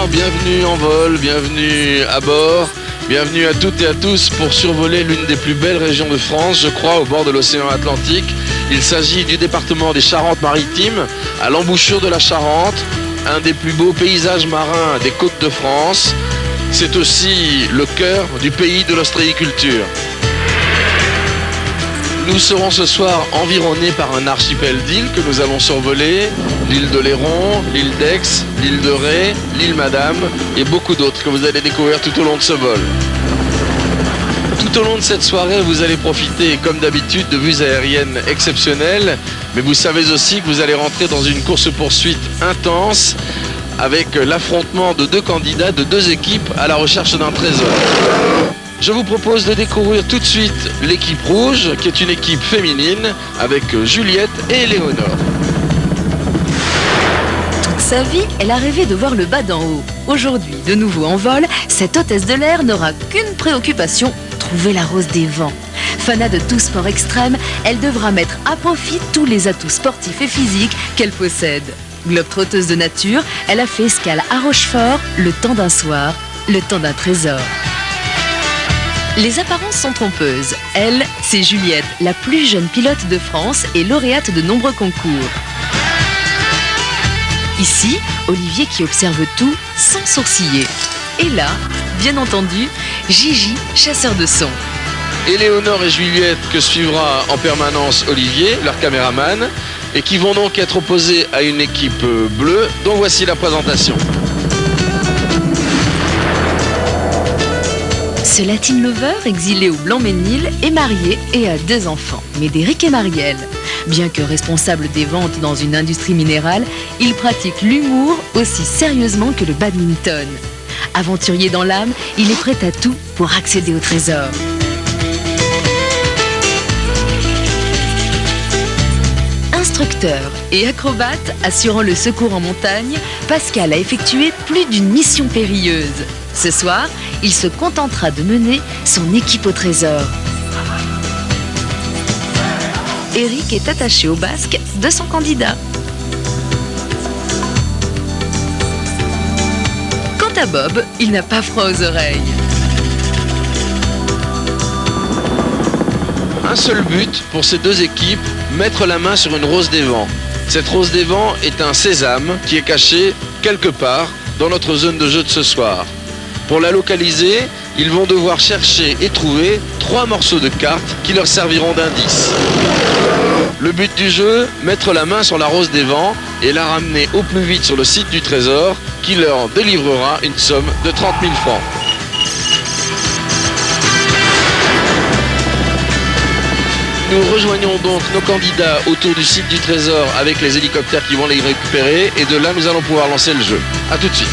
Bonsoir, bienvenue en vol, bienvenue à bord, bienvenue à toutes et à tous pour survoler l'une des plus belles régions de France, je crois, au bord de l'océan Atlantique. Il s'agit du département des Charentes-Maritimes, à l'embouchure de la Charente, un des plus beaux paysages marins des côtes de France. C'est aussi le cœur du pays de l'ostréiculture. Nous serons ce soir environnés par un archipel d'îles que nous allons survoler, l'île de Léron, l'île d'Aix, l'île de Ré, l'île Madame et beaucoup d'autres que vous allez découvrir tout au long de ce vol. Tout au long de cette soirée, vous allez profiter, comme d'habitude, de vues aériennes exceptionnelles, mais vous savez aussi que vous allez rentrer dans une course-poursuite intense avec l'affrontement de deux candidats, de deux équipes à la recherche d'un trésor. Je vous propose de découvrir tout de suite l'équipe rouge, qui est une équipe féminine, avec Juliette et Éléonore. Toute sa vie, elle a rêvé de voir le bas d'en haut. Aujourd'hui, de nouveau en vol, cette hôtesse de l'air n'aura qu'une préoccupation, trouver la rose des vents. Fanat de tout sport extrême, elle devra mettre à profit tous les atouts sportifs et physiques qu'elle possède. Globe-trotteuse de nature, elle a fait escale à Rochefort, le temps d'un soir, le temps d'un trésor. Les apparences sont trompeuses. Elle, c'est Juliette, la plus jeune pilote de France et lauréate de nombreux concours. Ici, Olivier qui observe tout sans sourciller. Et là, bien entendu, Gigi, chasseur de son. Éléonore et Juliette que suivra en permanence Olivier, leur caméraman, et qui vont donc être opposés à une équipe bleue, dont voici la présentation. Ce Latin lover, exilé au Blanc-Ménil, est marié et a 2 enfants, Médéric et Marielle. Bien que responsable des ventes dans une industrie minérale, il pratique l'humour aussi sérieusement que le badminton. Aventurier dans l'âme, il est prêt à tout pour accéder au trésor. Instructeur et acrobate assurant le secours en montagne, Pascal a effectué plus d'une mission périlleuse. Ce soir, il se contentera de mener son équipe au trésor. Eric est attaché au basque de son candidat. Quant à Bob, il n'a pas froid aux oreilles. Un seul but pour ces deux équipes, mettre la main sur une rose des vents. Cette rose des vents est un sésame qui est caché quelque part dans notre zone de jeu de ce soir. Pour la localiser, ils vont devoir chercher et trouver 3 morceaux de cartes qui leur serviront d'indice. Le but du jeu, mettre la main sur la rose des vents et la ramener au plus vite sur le site du trésor qui leur délivrera une somme de 30 000 francs. Nous rejoignons donc nos candidats autour du site du trésor avec les hélicoptères qui vont les récupérer et de là nous allons pouvoir lancer le jeu. A tout de suite.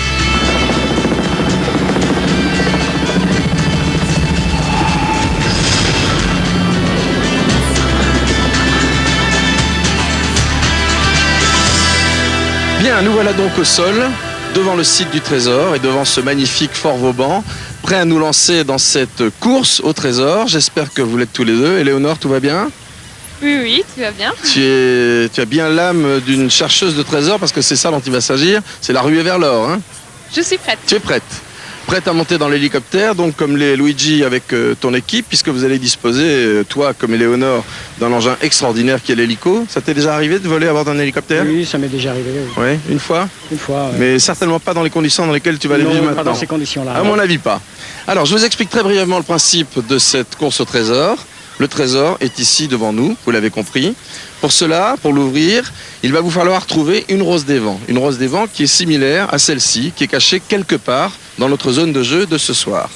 Bien, nous voilà donc au sol, devant le site du trésor et devant ce magnifique Fort Vauban, prêt à nous lancer dans cette course au trésor. J'espère que vous l'êtes tous les deux. Éléonore, tout va bien ? Oui, tout va bien. Tu as bien l'âme d'une chercheuse de trésors parce que c'est ça dont il va s'agir, c'est la ruée vers l'or. Hein ? Je suis prête. Tu es prête ? Prête à monter dans l'hélicoptère, donc comme les Luigi avec ton équipe, puisque vous allez disposer, toi comme Éléonore, d'un engin extraordinaire qui est l'hélico. Ça t'est déjà arrivé de voler à bord d'un hélicoptère ? Oui, ça m'est déjà arrivé. Oui. Oui, une fois ? Une fois. Ouais. Mais certainement pas dans les conditions dans lesquelles tu vas aller vivre maintenant. Pas dans ces conditions-là. À mon avis, pas. Alors, je vous explique très brièvement le principe de cette course au trésor. Le trésor est ici devant nous, vous l'avez compris. Pour cela, pour l'ouvrir, il va vous falloir trouver une rose des vents. Une rose des vents qui est similaire à celle-ci, qui est cachée quelque part dans notre zone de jeu de ce soir.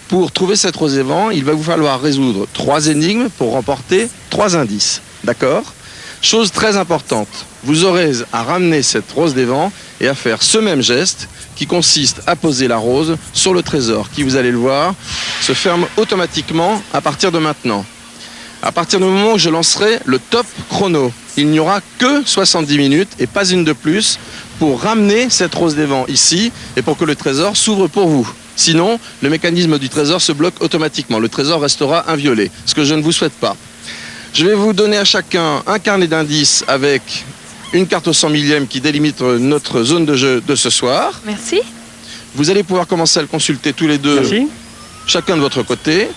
Pour trouver cette rose des vents, il va vous falloir résoudre 3 énigmes pour remporter 3 indices. D'accord ? Chose très importante, vous aurez à ramener cette rose des vents et à faire ce même geste qui consiste à poser la rose sur le trésor, qui, vous allez le voir, se ferme automatiquement à partir de maintenant. À partir du moment où je lancerai le top chrono, il n'y aura que 70 minutes et pas une de plus pour ramener cette rose des vents ici et pour que le trésor s'ouvre pour vous. Sinon, le mécanisme du trésor se bloque automatiquement. Le trésor restera inviolé, ce que je ne vous souhaite pas. Je vais vous donner à chacun un carnet d'indices avec une carte au 100 millième qui délimite notre zone de jeu de ce soir. Merci. Vous allez pouvoir commencer à le consulter tous les deux, Merci. chacun de votre côté.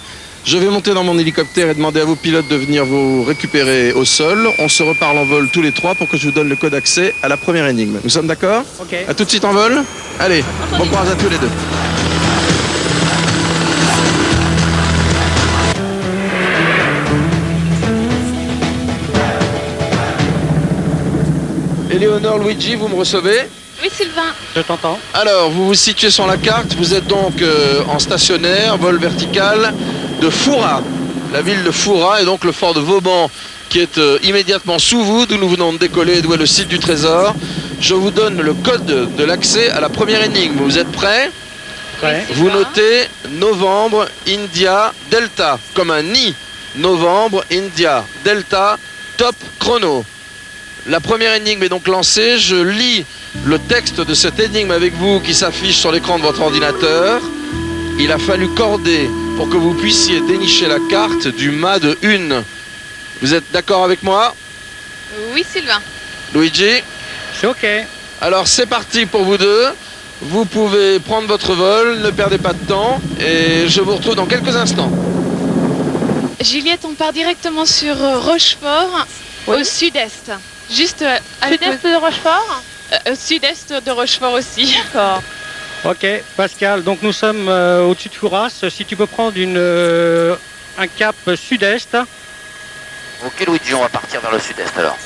Je vais monter dans mon hélicoptère et demander à vos pilotes de venir vous récupérer au sol. On se reparle en vol tous les trois pour que je vous donne le code d'accès à la première énigme. Nous sommes d'accord? Ok. À tout de suite en vol. Allez, bon courage à tous les deux. Éléonore, Luigi, vous me recevez? Oui, Sylvain. Je t'entends. Alors, vous vous situez sur la carte, vous êtes donc en stationnaire, vol vertical de Foura. La ville de Foura et donc le fort de Vauban qui est immédiatement sous vous, d'où nous venons de décoller, d'où est le site du trésor. Je vous donne le code de l'accès à la première énigme. Vous êtes prêts? Ouais. Vous notez novembre, India, Delta, comme un nid. Novembre, India, Delta, top chrono. La première énigme est donc lancée. Je lis le texte de cette énigme avec vous qui s'affiche sur l'écran de votre ordinateur. Il a fallu corder pour que vous puissiez dénicher la carte du mât de une. Vous êtes d'accord avec moi? Oui, Sylvain. Luigi? C'est ok. Alors c'est parti pour vous deux. Vous pouvez prendre votre vol, ne perdez pas de temps et je vous retrouve dans quelques instants. Juliette, on part directement sur Rochefort, au sud-est. Juste à Sud-est de Rochefort. au sud-est de Rochefort aussi. D'accord. Ok, Pascal. Donc nous sommes au-dessus de Fouras. Si tu peux prendre un cap sud-est. Ok Luigi, on va partir vers le sud-est alors.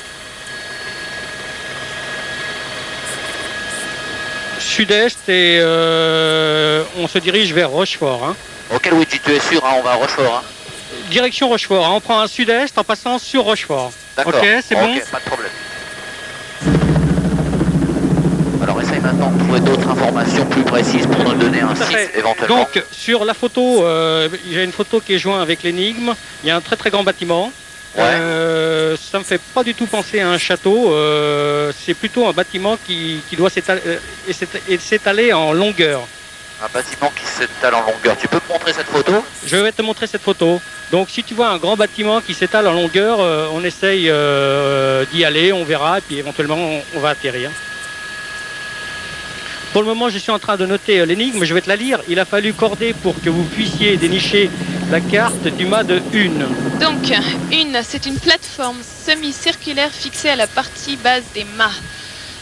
Sud-est et on se dirige vers Rochefort. Hein. Ok Luigi, tu es sûr, hein, on va à Rochefort. Hein. Direction Rochefort. Hein. On prend un sud-est en passant sur Rochefort. D'accord. Ok, c'est bon. Ok, pas de problème. Alors essaye maintenant de trouver d'autres informations plus précises pour nous donner un Tout à 6 fait. éventuellement. Donc sur la photo, il y a une photo qui est jointe avec l'énigme. Il y a un très très grand bâtiment. Ouais. Ça me fait pas du tout penser à un château. C'est plutôt un bâtiment qui doit s'étaler en longueur. Un bâtiment qui s'étale en longueur. Tu peux me montrer cette photo? Je vais te montrer cette photo. Donc si tu vois un grand bâtiment qui s'étale en longueur, on essaye d'y aller, on verra, et puis éventuellement on va atterrir. Pour le moment, je suis en train de noter l'énigme, je vais te la lire. Il a fallu corder pour que vous puissiez dénicher la carte du mât de une. Donc, c'est une plateforme semi-circulaire fixée à la partie basse des mâts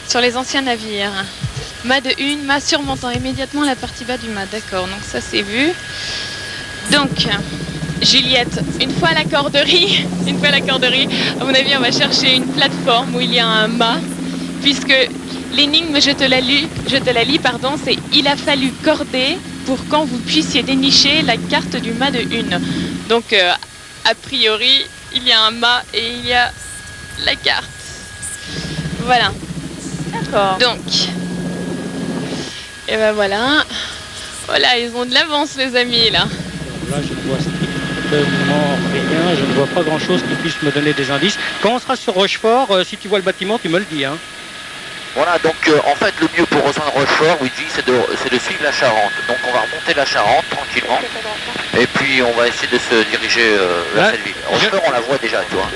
sur les anciens navires. Mât de une, mât surmontant immédiatement la partie bas du mât. D'accord, donc ça c'est vu. Donc, Juliette, une fois à la corderie, à mon avis, on va chercher une plateforme où il y a un mât, puisque l'énigme, je te la lis, c'est « Il a fallu corder pour quand vous puissiez dénicher la carte du mât de une ». Donc, a priori, il y a un mât et il y a la carte. Voilà. D'accord. Donc, et ben voilà. Voilà, ils ont de l'avance, les amis, là. Là, je ne vois strictement rien, je ne vois pas grand-chose qui puisse me donner des indices. Quand on sera sur Rochefort, si tu vois le bâtiment, tu me le dis. Hein. Voilà, donc en fait le mieux pour rejoindre Rochefort, Luigi, c'est de suivre la Charente. Donc on va remonter la Charente tranquillement. Et puis on va essayer de se diriger vers Ouais. cette ville. Rochefort, on la voit déjà, tu vois.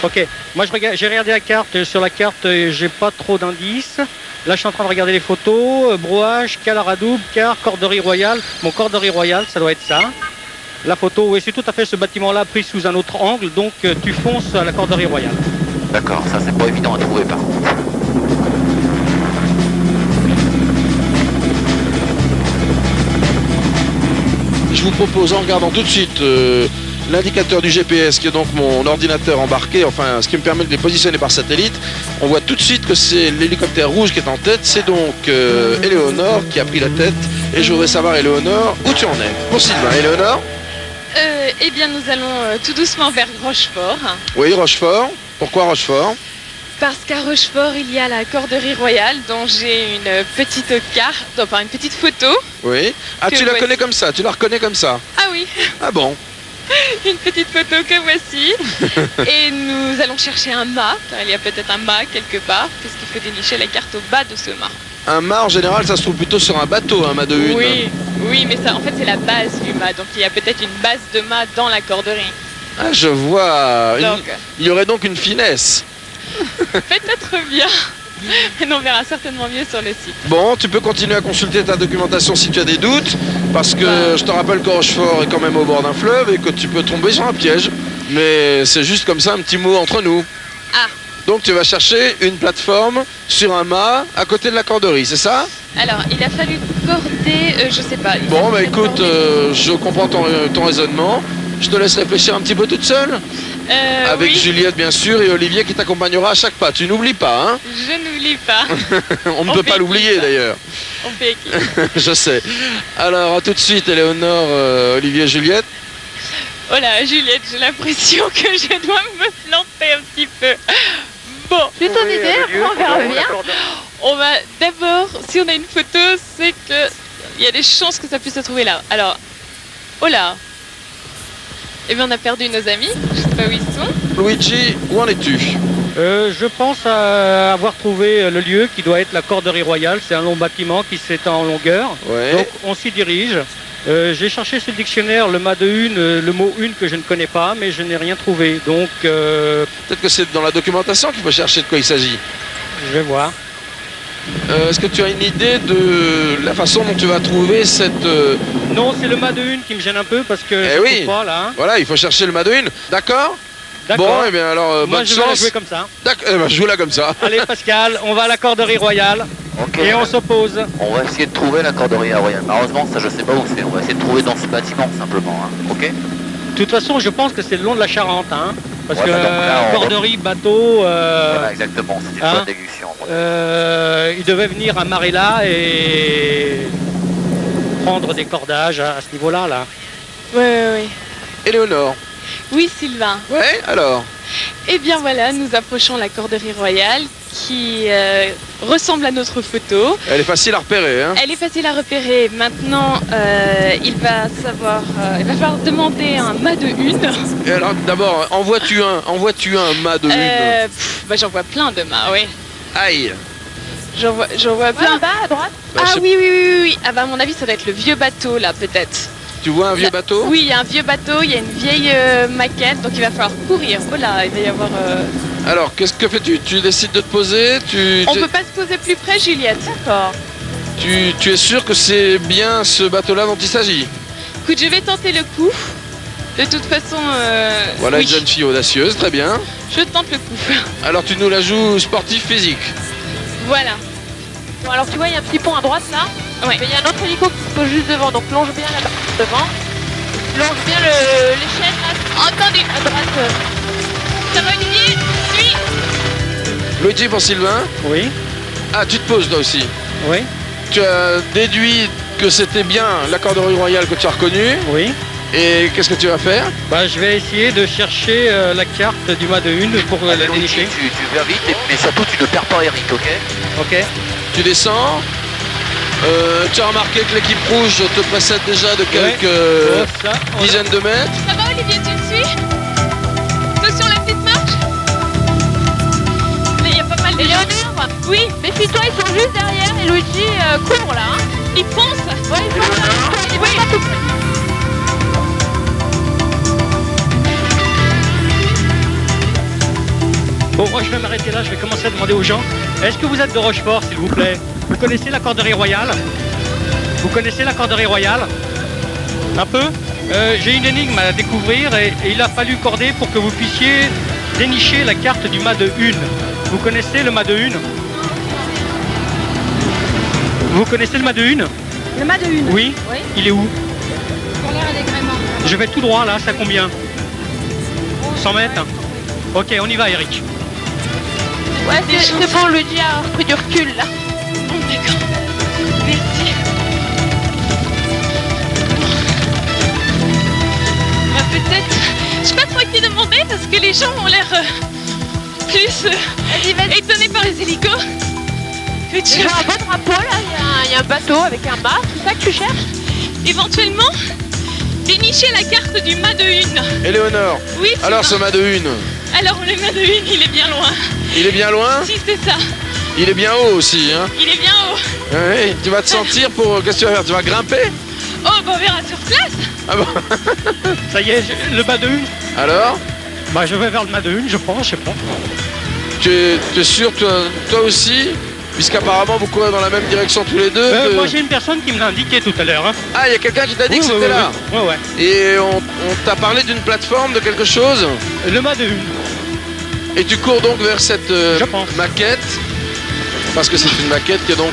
Ok, moi j'ai regardé la carte, sur la carte j'ai pas trop d'indices. Là je suis en train de regarder les photos, brouage, cale à radouble, car, corderie royale. Mon corderie royale, ça doit être ça. La photo, oui c'est tout à fait ce bâtiment là pris sous un autre angle, donc tu fonces à la corderie royale. D'accord, ça c'est pas évident à trouver par contre. Je vous propose, en regardant tout de suite l'indicateur du GPS, qui est donc mon ordinateur embarqué, enfin ce qui me permet de les positionner par satellite, on voit tout de suite que c'est l'hélicoptère rouge qui est en tête. C'est donc Éléonore qui a pris la tête. Et je voudrais savoir, Éléonore, où tu en es pour Sylvain. Éléonore? Eh bien, nous allons tout doucement vers Rochefort. Oui, Rochefort. Pourquoi Rochefort? Parce qu'à Rochefort, il y a la corderie royale dont j'ai une petite carte, enfin une petite photo. Oui. Ah, Que tu la voici. connais comme ça, tu la reconnais comme ça. Ah oui, Ah bon? une petite photo que voici. Et nous allons chercher un mât, car il y a peut-être un mât quelque part, puisqu'il faut dénicher la carte au bas de ce mât. Un mât, en général, ça se trouve plutôt sur un bateau, un mât de une. Oui, mais ça, en fait, c'est la base du mât. Donc il y a peut-être une base de mât dans la corderie. Ah, je vois. Donc, Il y aurait donc une finesse. peut-être bien. Mais on verra certainement mieux sur le site. Bon, tu peux continuer à consulter ta documentation si tu as des doutes, parce que je te rappelle que Rochefort est quand même au bord d'un fleuve et que tu peux tomber sur un piège. Mais c'est juste comme ça un petit mot entre nous. Ah. Donc tu vas chercher une plateforme sur un mât à côté de la corderie, c'est ça? Alors, il a fallu corder, je sais pas. Bon, bah écoute, je comprends ton raisonnement. Je te laisse réfléchir un petit peu toute seule. Avec oui. Juliette, bien sûr, et Olivier qui t'accompagnera à chaque pas. Tu n'oublies pas, hein? Je n'oublie pas. On ne peut pas l'oublier, d'ailleurs. On fait équipe. Je sais. Alors, à tout de suite, Éléonore, Olivier, Juliette. Oh là, Juliette, j'ai l'impression que je dois me planter un petit peu. Bon, J'ai ton idée, on verra bien. on va d'abord, si on a une photo, c'est que il y a des chances que ça puisse se trouver là. Alors, oh là. Eh bien, on a perdu nos amis. Je sais pas où ils sont. Luigi, où en es-tu? Je pense avoir trouvé le lieu qui doit être la Corderie Royale. C'est un long bâtiment qui s'étend en longueur. Ouais. Donc on s'y dirige. J'ai cherché sur le dictionnaire le mât de une, le mot une que je ne connais pas, mais je n'ai rien trouvé. Donc Peut-être que c'est dans la documentation qu'il faut chercher de quoi il s'agit. je vais voir. Est-ce que tu as une idée de la façon dont tu vas trouver cette... Non, c'est le mât de une qui me gêne un peu parce que Eh je oui. trouve pas là. Voilà, il faut chercher le mât de une. D'accord? D'accord. Bon, et bien alors, Moi bonne je vais la chance. jouer comme ça. D'accord, eh ben, joue-la comme ça. Allez Pascal, on va à la Corderie Royale Ok. et on s'oppose. On va essayer de trouver la corderie royale. Malheureusement, ça je sais pas où c'est. On va essayer de trouver dans ce bâtiment simplement. Hein. Ok. De toute façon, je pense que c'est le long de la Charente, hein, parce Ouais, que bah donc là, on Corderie, bateau, Voilà, exactement. C'est une hein. bonne déduction. il devait venir à Marella et prendre des cordages à ce niveau-là, là. Oui. Éléonore. Oui, Sylvain. Ouais, alors. Eh bien voilà, nous approchons la Corderie Royale qui ressemble à notre photo. Elle est facile à repérer, hein. Elle est facile à repérer. Maintenant, il va falloir demander un mât de une. Et alors, d'abord, envoies-tu un mât de une? J'en vois plein de mâts, oui. Aïe. J'en vois plein. Là-bas, à droite. Bah, je Ah sais- oui. Ah bah à mon avis, ça doit être le vieux bateau là, peut-être. Tu vois un vieux bateau? Oui, il y a un vieux bateau, il y a une vieille maquette, donc il va falloir courir. Oh là, il va y avoir... Alors, qu'est-ce que fais-tu? Tu décides de te poser? On peut pas se poser plus près, Juliette. D'accord. Tu es sûr que c'est bien ce bateau-là dont il s'agit? Écoute, je vais tenter le coup. De toute façon, Voilà oui, une jeune fille audacieuse, très bien. je tente le coup. Alors tu nous la joues sportif physique. Voilà. Bon, alors tu vois, il y a un petit pont à droite là. Ouais. Mais il y a un autre hélico qui se pose juste devant, donc longe bien là-bas devant. Longe bien l'échelle là. Entendu. À droite. Ça va, Olivier? Suis. Luigi pour Sylvain. Oui, Ah, tu te poses toi aussi. oui, Tu as déduit que c'était bien la Corderie Royale que tu as reconnue. oui. Et qu'est-ce que tu vas faire? Bah, je vais essayer de chercher la carte du mât de une pour la Luigi, dénicher. tu vas vite, mais surtout tu ne perds pas Eric, ok? Ok. Tu descends. Tu as remarqué que l'équipe rouge te précède déjà de quelques Oh, ça, on a- dizaines de mètres. Ça va, Olivier, tu me suis? Attention, la petite marche. Là, il y a pas mal de gens. Léonore, Oui, méfie-toi, ils sont juste derrière et Luigi court là. Hein. ils foncent. Ouais, ils sont là. Ils vont pas tout près. Bon, moi je vais m'arrêter là, je vais commencer à demander aux gens. Est-ce que vous êtes de Rochefort, s'il vous plaît? Vous connaissez la Corderie Royale? Vous connaissez la Corderie Royale? Un peu? J'ai une énigme à découvrir et il a fallu corder pour que vous puissiez dénicher la carte du mât de une. Vous connaissez le mât de une? Vous connaissez le mât de une? Le mât de une. Oui? Oui. Il est où? Pour l'air à l'agrément. Je vais tout droit là, ça combien? 100 mètres? Ok, on y va Eric. Ouais, c'est bon, Luigi a pris du recul là. Bon, d'accord. Merci. Bah, peut-être... Je sais pas trop à qui demander parce que les gens ont l'air plus Vas-y. étonnés par les hélicos. Que tu... J'ai un beau drapeau là, il y a un bateau avec un mât, c'est ça que tu cherches? Éventuellement, dénicher la carte du mât de une. Éléonore. Oui, Alors ce Sylvain. mât de une, Alors le mât de une, il est bien loin. il est bien loin? Si, c'est ça. Il est bien haut aussi, hein? Il est bien haut. Oui, tu vas te sentir pour... Qu'est-ce que tu vas faire? Tu vas grimper? Oh, bah on verra sur place. Ah bon? Ça y est, le mât de une? Alors? Bah je vais vers le mât de une, je pense, je sais pas. Tu es sûr, toi aussi? Puisqu'apparemment vous courez dans la même direction tous les deux. Moi j'ai une personne qui me l'a indiqué tout à l'heure. Hein. Ah, il y a quelqu'un qui t'a dit que c'était là. Oui. Ouais. Et on t'a parlé d'une plateforme, de quelque chose? Le mât de 1. Et tu cours donc vers cette maquette, parce que c'est une maquette qui est donc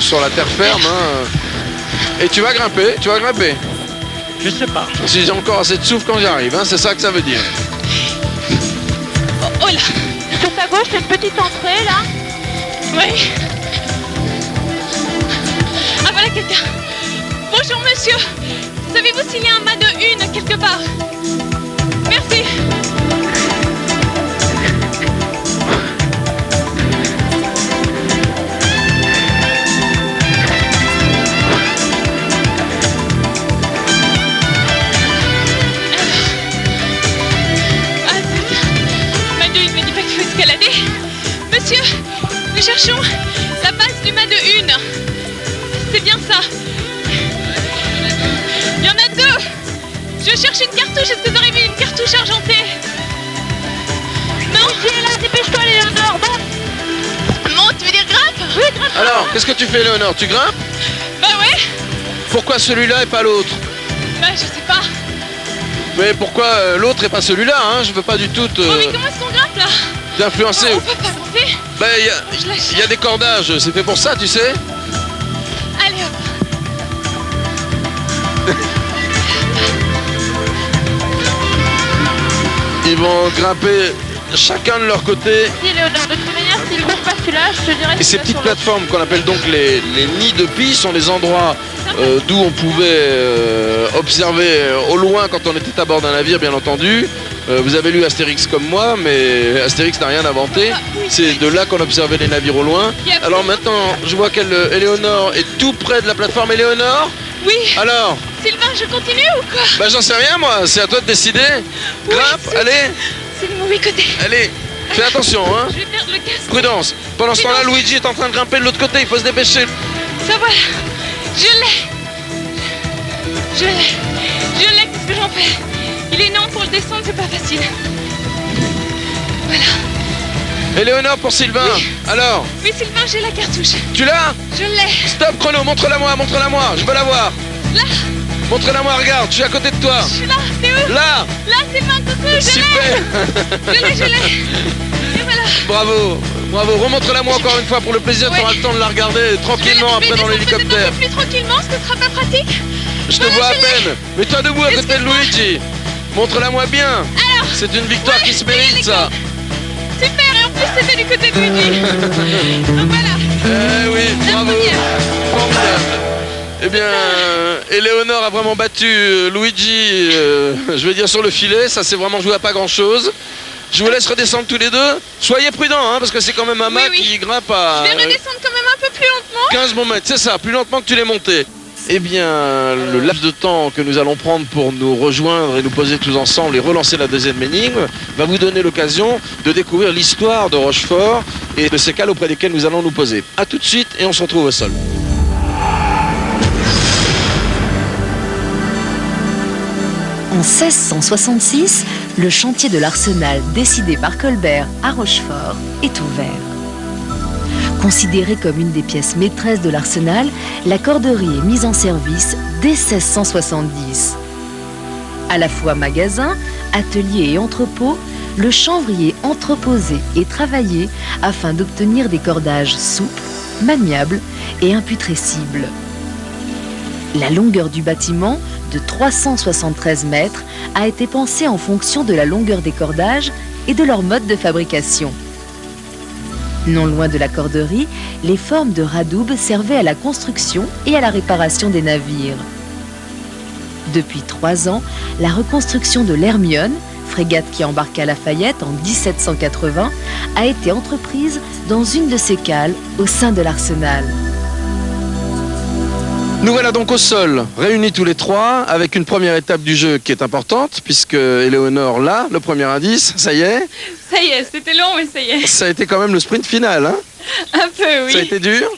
sur la terre ferme. Hein. Et tu vas grimper, Je sais pas. Si j'ai encore assez de souffle quand j'arrive, hein, c'est ça que ça veut dire. Oh là. Sur ta gauche, c'est une petite entrée là. Oui. Ah voilà quelqu'un. Bonjour monsieur. Savez-vous s'il y a un mât de 1 quelque part? Merci. Monsieur, nous cherchons la base du mât de 1. C'est bien ça. Il y en a 2. Je cherche une cartouche. Est-ce que vous aurez vu une cartouche argentée? Non. Tu es là, dépêche-toi, Léonore. Monte, tu veux dire grimpe? Oui, grimpe. Alors, qu'est-ce que tu fais, Léonore? Tu grimpes? Bah ouais. Pourquoi celui-là et pas l'autre? Bah je sais pas. Mais pourquoi l'autre et pas celui-là, hein? Je veux pas du tout Oh mais comment est-ce qu'on grimpe là? t'influencer. On peut pas grimper. Ben, Je lâche. il y a des cordages, c'est fait pour ça, tu sais. Allez hop. Ils vont grimper chacun de leur côté. Si, Léonore, de toute manière, s'il ne trouve pas celui-là, je te dirais. Et ces petites plateformes qu'on appelle donc les nids de pie sont des endroits d'où on pouvait observer au loin quand on était à bord d'un navire, bien entendu. Vous avez lu Astérix comme moi, mais Astérix n'a rien inventé. C'est de là qu'on observait les navires au loin. Alors maintenant, je vois qu'Éléonore est tout près de la plateforme. Éléonore? Oui. Alors? Sylvain, je continue ou quoi? Bah j'en sais rien moi, c'est à toi de décider. Grimpe, c'est- allez, C'est le mauvais côté. allez. Fais attention, hein. Je vais perdre le casque. Prudence. Pendant ce temps-là, Luigi est en train de grimper de l'autre côté, il faut se dépêcher. Ça voilà. Je l'ai. Qu'est-ce que j'en fais? Il est énorme pour le descendre, c'est pas facile. Voilà. Éléonore pour Sylvain. Oui. Alors, Oui, Sylvain, j'ai la cartouche. tu l'as? Je l'ai. Stop chrono, montre-la moi, je veux la voir. Là. Montre-la moi, regarde, je suis à côté de toi. Je suis là. T'es où? Là, Là, Sylvain, coucou, je l'ai. super. Je l'ai. Et voilà. Bravo, remontre-la moi encore une fois pour le plaisir, Ouais. tu auras le temps de la regarder tranquillement Je vais après dans descendre peut-être l'hélicoptère. un peu plus tranquillement, ce sera pas pratique. Je te Voilà, vois à je l'ai. peine. Mets-toi debout à côté de Luigi. Montre-la moi bien. C'est une victoire qui se mérite, ça. Super, et en plus c'était du côté de Luigi. Donc voilà. Eh oui, La bravo. première. Formidable. Eh bien, Éléonore a vraiment battu Luigi, je vais dire sur le filet. Ça s'est vraiment joué à pas grand-chose. Je vous laisse redescendre tous les deux. Soyez prudents, hein, parce que c'est quand même un mât Oui. qui grimpe à Je vais redescendre quand même un peu plus lentement. 15 bons mètres. C'est ça, plus lentement que tu l'es monté. Eh bien, le laps de temps que nous allons prendre pour nous rejoindre et nous poser tous ensemble et relancer la deuxième énigme va vous donner l'occasion de découvrir l'histoire de Rochefort et de ces cales auprès desquelles nous allons nous poser. A tout de suite et on se retrouve au sol. En 1666, le chantier de l'Arsenal décidé par Colbert à Rochefort est ouvert. Considérée comme une des pièces maîtresses de l'Arsenal, la corderie est mise en service dès 1670. À la fois magasin, atelier et entrepôt, le chanvrier entreposait et travaillait afin d'obtenir des cordages souples, maniables et imputrescibles. La longueur du bâtiment, de 373 mètres, a été pensée en fonction de la longueur des cordages et de leur mode de fabrication. Non loin de la corderie, les formes de radoub servaient à la construction et à la réparation des navires. Depuis 3 ans, la reconstruction de l'Hermione, frégate qui embarqua Lafayette en 1780, a été entreprise dans une de ces cales au sein de l'Arsenal. Nous voilà donc au sol, réunis tous les trois, avec une première étape du jeu qui est importante, puisque Éléonore, là, le premier indice, ça y est, Ça y est, c'était long, mais ça y est. ça a été quand même le sprint final, hein. Un peu, oui. Ça a été dur.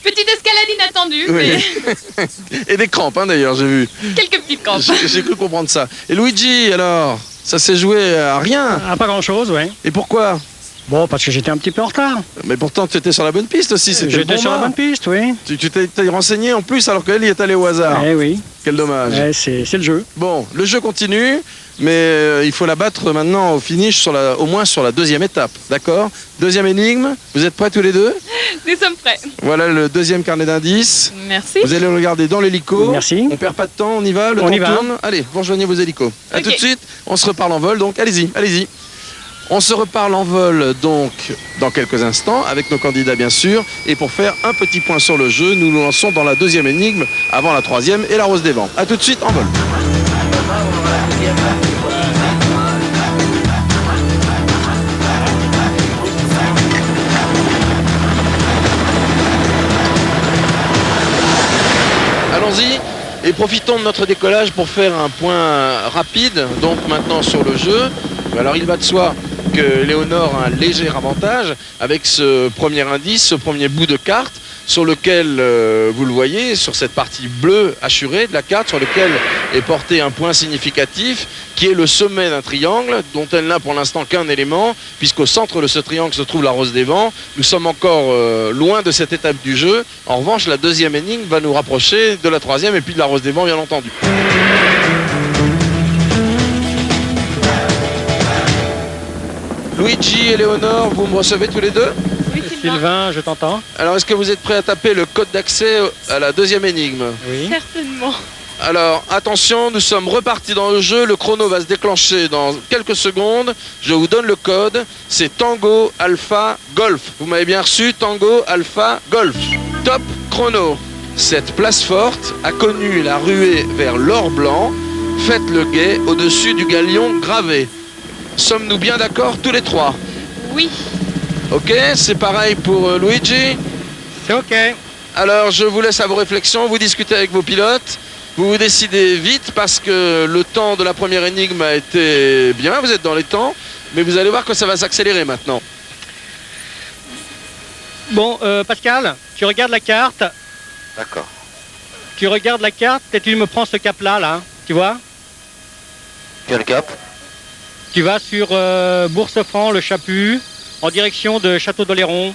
Petite escalade inattendue, Oui. Et des crampes, hein, d'ailleurs, j'ai vu. mais quelques petites crampes. J'ai cru comprendre ça. Et Luigi, alors, ça s'est joué à rien. Ah, pas grand-chose, ouais. Et pourquoi? Bon, parce que j'étais un petit peu en retard. Mais pourtant, tu étais sur la bonne piste aussi, c'était le J'étais bon sur la mât. bonne piste, oui. Tu t'es renseigné en plus alors qu'elle y est allée au hasard. Eh oui, Quel dommage. c'est le jeu. Bon, le jeu continue, mais il faut la battre maintenant au finish, au moins sur la deuxième étape, d'accord? Deuxième énigme, vous êtes prêts tous les deux? Nous sommes prêts. Voilà le deuxième carnet d'indices. Merci. Vous allez le regarder dans l'hélico. Merci. On perd pas de temps, on y va, le On temps y va. tourne. Allez, vous rejoignez vos hélicos. À Ok. tout de suite, on se reparle en vol, donc allez-y, allez-y. On se reparle en vol donc dans quelques instants avec nos candidats bien sûr. Et pour faire un petit point sur le jeu, nous nous lançons dans la deuxième énigme avant la troisième et la rose des vents. À tout de suite en vol. Allons-y et profitons de notre décollage pour faire un point rapide donc maintenant sur le jeu. Alors il va de soi que Léonore a un léger avantage avec ce premier indice, ce premier bout de carte sur lequel, vous le voyez, sur cette partie bleue hachurée de la carte, sur lequel est porté un point significatif qui est le sommet d'un triangle dont elle n'a pour l'instant qu'un élément, puisqu'au centre de ce triangle se trouve la rose des vents. Nous sommes encore loin de cette étape du jeu. En revanche, la deuxième énigme va nous rapprocher de la troisième et puis de la rose des vents, bien entendu. Luigi et Léonore, vous me recevez tous les deux? Oui, Sylvain, je t'entends. Alors, est-ce que vous êtes prêts à taper le code d'accès à la deuxième énigme? Oui. Certainement. Alors, attention, nous sommes repartis dans le jeu. Le chrono va se déclencher dans quelques secondes. Je vous donne le code. C'est Tango Alpha Golf. Vous m'avez bien reçu? Tango Alpha Golf. Top chrono. Cette place forte a connu la ruée vers l'or blanc. Faites le guet au-dessus du galion gravé. Sommes-nous bien d'accord tous les trois? Oui. Ok, c'est pareil pour Luigi. C'est OK. Alors, je vous laisse à vos réflexions. Vous discutez avec vos pilotes. Vous vous décidez vite parce que le temps de la première énigme a été bien. Vous êtes dans les temps. Mais vous allez voir que ça va s'accélérer maintenant. Bon, Pascal, tu regardes la carte. D'accord. Tu regardes la carte et tu me prends ce cap-là, là. Tu vois? Quel cap? Tu vas sur Bourse-Franc, le Chaput, en direction de Château-d'Oléron.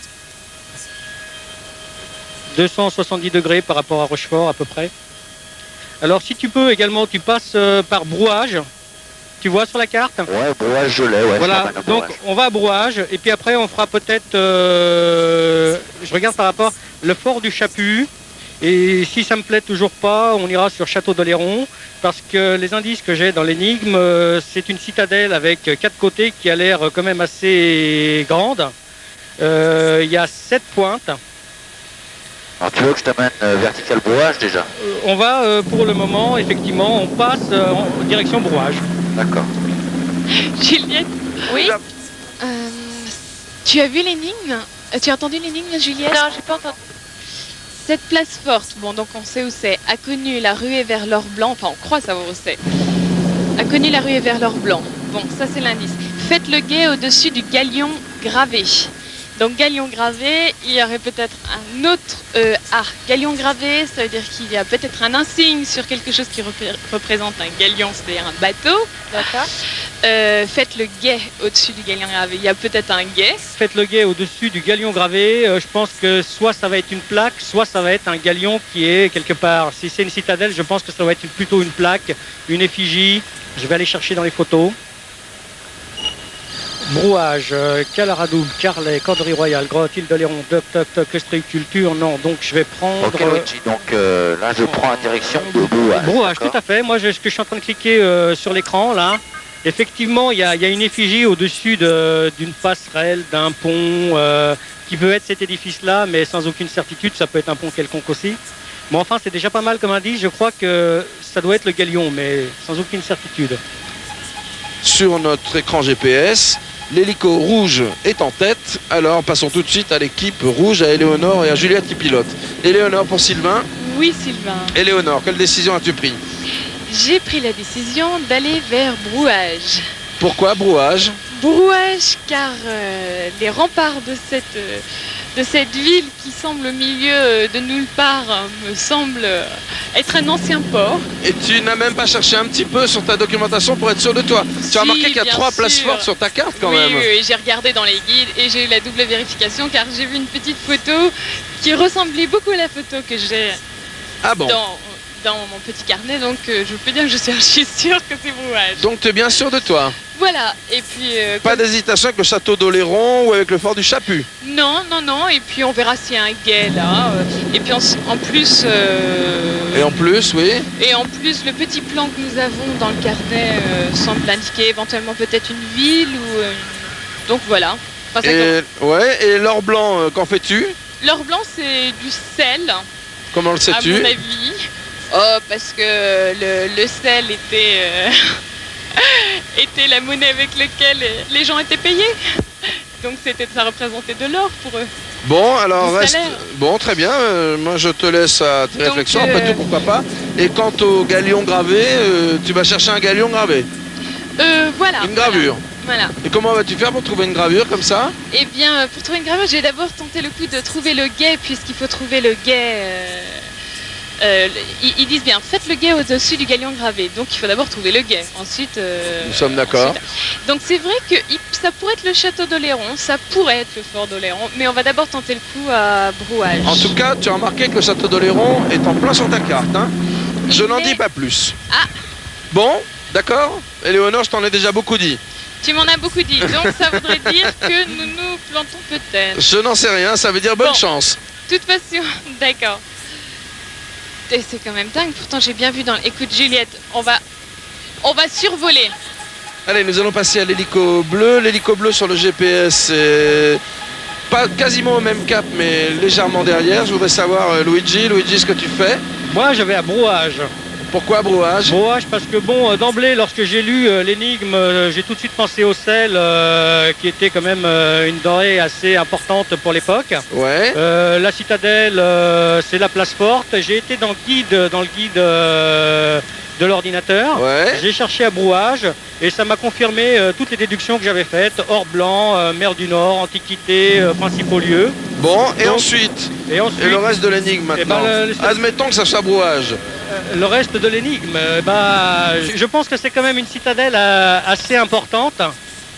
270 degrés par rapport à Rochefort, à peu près. Alors, si tu peux également, tu passes par Brouage. Tu vois sur la carte? Ouais, Brouage, je l'ai, ouais. Voilà, donc on va à Brouage, et puis après on fera peut-être, je regarde par rapport, le fort du Chaput, et si ça me plaît toujours pas, on ira sur Château-d'Oléron, parce que les indices que j'ai dans l'énigme, c'est une citadelle avec 4 côtés qui a l'air quand même assez grande. Il y a 7 pointes. Alors tu veux que je t'amène vertical Brouage déjà? On va, pour le moment, effectivement, on passe en direction Brouage. D'accord. Juliette. Oui. Tu as vu l'énigme? Tu as entendu l'énigme, Juliette? Non, j'ai pas entendu. Cette place forte, bon donc on sait où c'est, a connu la ruée vers l'or blanc, enfin on croit savoir où c'est, a connu la ruée vers l'or blanc. Bon, ça c'est l'indice. Faites le guet au-dessus du galion gravé. Donc galion gravé, il y aurait peut-être un autre... galion gravé, ça veut dire qu'il y a peut-être un insigne sur quelque chose qui représente un galion, c'est-à-dire un bateau. D'accord. Faites le guet au-dessus du galion gravé, il y a peut-être un guet. Faites le guet au-dessus du galion gravé. Je pense que soit ça va être une plaque, soit ça va être un galion qui est quelque part. Si c'est une citadelle, je pense que ça va être plutôt une plaque, une effigie. Je vais aller chercher dans les photos. Brouage, Calaradoub, Carlet, Corderie Royale, Grotte, Île d'Oléron, Duc, Toc, Toc, Culture. Non, donc je vais prendre... Ok Luigi, donc là je prends la direction de Brouage. Brouage, tout à fait. Moi, ce que je suis en train de cliquer sur l'écran, là, effectivement, il y a une effigie au-dessus d'une passerelle, d'un pont, qui peut être cet édifice-là, mais sans aucune certitude, ça peut être un pont quelconque aussi. Bon, enfin, c'est déjà pas mal comme indice. Je crois que ça doit être le galion, mais sans aucune certitude. Sur notre écran GPS, l'hélico rouge est en tête. Alors passons tout de suite à l'équipe rouge, à Éléonore et à Juliette qui pilote. Éléonore pour Sylvain. Oui Sylvain. Éléonore, quelle décision as-tu pris? J'ai pris la décision d'aller vers Brouage. Pourquoi Brouage? Brouage car les remparts de de cette ville qui semble au milieu de nulle part, me semble être un ancien port. Et tu n'as même pas cherché un petit peu sur ta documentation pour être sûr de toi. Tu as Si, remarqué qu'il y a bien 3 places sûr. fortes sur ta carte quand Oui, même. oui, j'ai regardé dans les guides et j'ai eu la double vérification car j'ai vu une petite photo qui ressemblait beaucoup à la photo que j'ai Ah bon. dans mon petit carnet, donc je peux dire que je suis archi sûre que c'est Brouage. Donc tu es bien sûr de toi. Voilà, et puis... Pas d'hésitation avec le château d'Oléron ou avec le fort du Chaput. Non, non, non, et puis on verra s'il y a un guet là. Et puis en plus... Et en plus, oui. Et en plus, le petit plan que nous avons dans le carnet semble indiquer éventuellement peut-être une ville ou... Donc voilà. Enfin, ça Et, ouais, et l'or blanc, qu'en fais-tu? L'or blanc, c'est du sel, Comment le à sais-tu? mon avis. Oh, parce que le sel était, était la monnaie avec laquelle les gens étaient payés. Donc ça représentait de l'or pour eux. Bon, alors Du reste. salaire. Bon, très bien. Moi, je te laisse à tes Donc, réflexions. Après tout, pourquoi pas. Et quant au galion gravé, tu vas chercher un galion gravé. Voilà. Une gravure. Voilà. Et comment vas-tu faire pour trouver une gravure comme ça? Eh bien, pour trouver une gravure, j'ai d'abord tenté le coup de trouver le guet, puisqu'il faut trouver le guet. Ils disent bien, faites le guet au-dessus du galion gravé. Donc il faut d'abord trouver le guet. Ensuite. Nous sommes d'accord. ensuite- Donc c'est vrai que ça pourrait être le château d'Oléron, ça pourrait être le fort d'Oléron, mais on va d'abord tenter le coup à Brouage. En tout cas, tu as remarqué que le château d'Oléron est en plein sur ta carte. Hein, je n'en dis pas plus. Ah. Bon, d'accord. Éléonore, je t'en ai déjà beaucoup dit. Tu m'en as beaucoup dit, donc ça voudrait dire que nous nous plantons peut-être. Je n'en sais rien, ça veut dire bonne Bon. chance. De toute façon, d'accord. Et c'est quand même dingue, pourtant j'ai bien vu dans... Écoute Juliette, on va survoler. Allez, nous allons passer à l'hélico bleu. L'hélico bleu sur le GPS est pas quasiment au même cap, mais légèrement derrière. Je voudrais savoir, Luigi, ce que tu fais. Moi, je vais à Brouage. Pourquoi Brouage? Brouage parce que bon, d'emblée, lorsque j'ai lu l'énigme, j'ai tout de suite pensé au sel, qui était quand même une denrée assez importante pour l'époque. Ouais. La citadelle, c'est la place forte. J'ai été dans le guide de l'ordinateur. Ouais. J'ai cherché à Brouage et ça m'a confirmé toutes les déductions que j'avais faites. Or blanc, mer du Nord, antiquité, principaux lieux. Bon, et Donc, ensuite Et ensuite, Et le reste de l'énigme maintenant. Admettons que ça soit Brouage. le reste de l'énigme, je pense que c'est quand même une citadelle assez importante.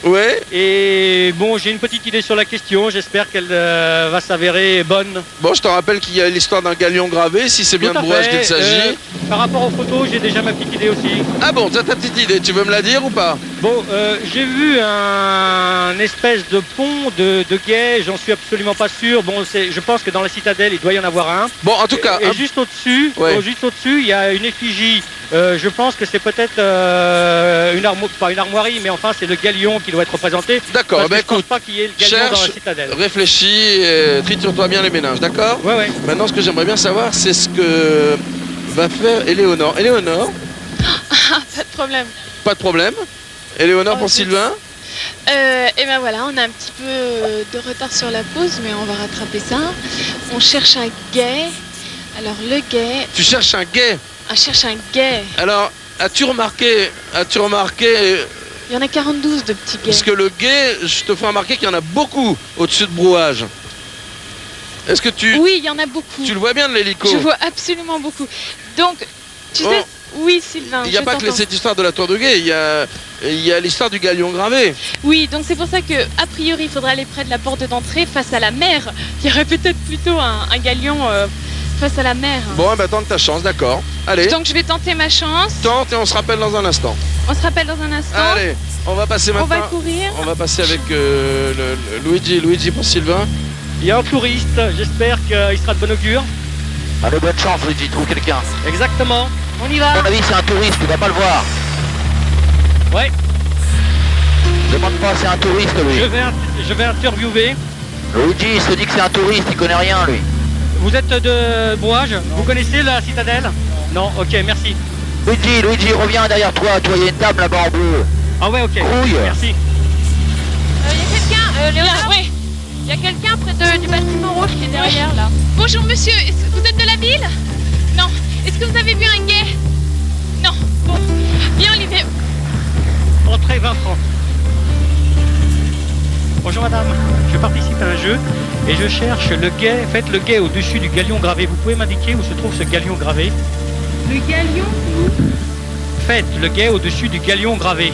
Ouais. Et bon, j'ai une petite idée sur la question. J'espère qu'elle va s'avérer bonne. Bon, je te rappelle qu'il y a l'histoire d'un galion gravé, si c'est bien Tout de à Brouage fait. qu'il s'agit. Par rapport aux photos, j'ai déjà ma petite idée aussi. Ah bon, t'as ta petite idée, tu veux me la dire ou pas? Bon, j'ai vu un espèce de pont de guet, j'en suis absolument pas sûr. Bon, je pense que dans la citadelle, il doit y en avoir un. Bon, en tout cas, Et juste au-dessus, Ouais. il y a une effigie. Je pense que c'est peut-être pas une armoirie, mais enfin, c'est le galion qui doit être représenté. d'accord, Parce que ben je pense écoute, pas qu'il y ait le galion dans cherche, la citadelle. réfléchis, triture-toi bien les méninges, d'accord? Ouais, ouais. Maintenant, ce que j'aimerais bien savoir, c'est ce que va faire Éléonore. Éléonore, Ah, pas de problème. pas de problème. Éléonore Oh, pour zut. Sylvain. Et ben voilà, on a un petit peu de retard sur la pause, mais on va rattraper ça. On cherche un guet. Alors le guet, Tu cherches un guet. on cherche un guet. Alors, as-tu remarqué, Il y en a 42 de petits guets. parce que le guet, je te ferai remarquer qu'il y en a beaucoup au-dessus de Brouage. Est-ce que tu Oui, il y en a beaucoup. le vois bien de l'hélico? Je vois absolument beaucoup. Donc, tu Oh. sais, oui Sylvain, Il n'y a je pas que t'entends. cette histoire de la tour de guet, il y a l'histoire du galion gravé. Oui, donc c'est pour ça que a priori, il faudra aller près de la porte d'entrée face à la mer. Il y aurait peut-être plutôt un galion face à la mer. Bon, ben tente ta chance, d'accord. Allez, Donc je vais tenter ma chance. tente et on se rappelle dans un instant. On se rappelle dans un instant. Allez, on va passer On va maintenant. courir. On va passer avec Luigi pour Sylvain. Il y a un touriste, j'espère qu'il sera de bonne augure. Allez, bonne chance, Luigi, trouve quelqu'un. Exactement. On y À va. mon avis, c'est un touriste, tu vas pas le voir. Ouais, Demande pas, c'est un touriste, lui. je vais interviewer. Luigi, il se dit que c'est un touriste, il connaît rien, lui. Vous êtes de Brouage? Vous connaissez la citadelle? Non, ok, merci. Luigi, reviens derrière toi, il y a une table là-bas en bleu. Ah ouais, ok, Rouille. merci. Il y a quelqu'un, Léonard, Oui. il y a quelqu'un près du bâtiment rouge qui est derrière là. Bonjour monsieur, vous êtes de la ville? Non. Est-ce que vous avez vu un guet? Non. Bon. Bien Olivier. Entrée 20 francs. Bonjour madame, je participe à un jeu. Et je cherche le guet. Faites le guet au-dessus du galion gravé. Vous pouvez m'indiquer où se trouve ce galion gravé? Le galion, Faites le guet au-dessus du galion gravé.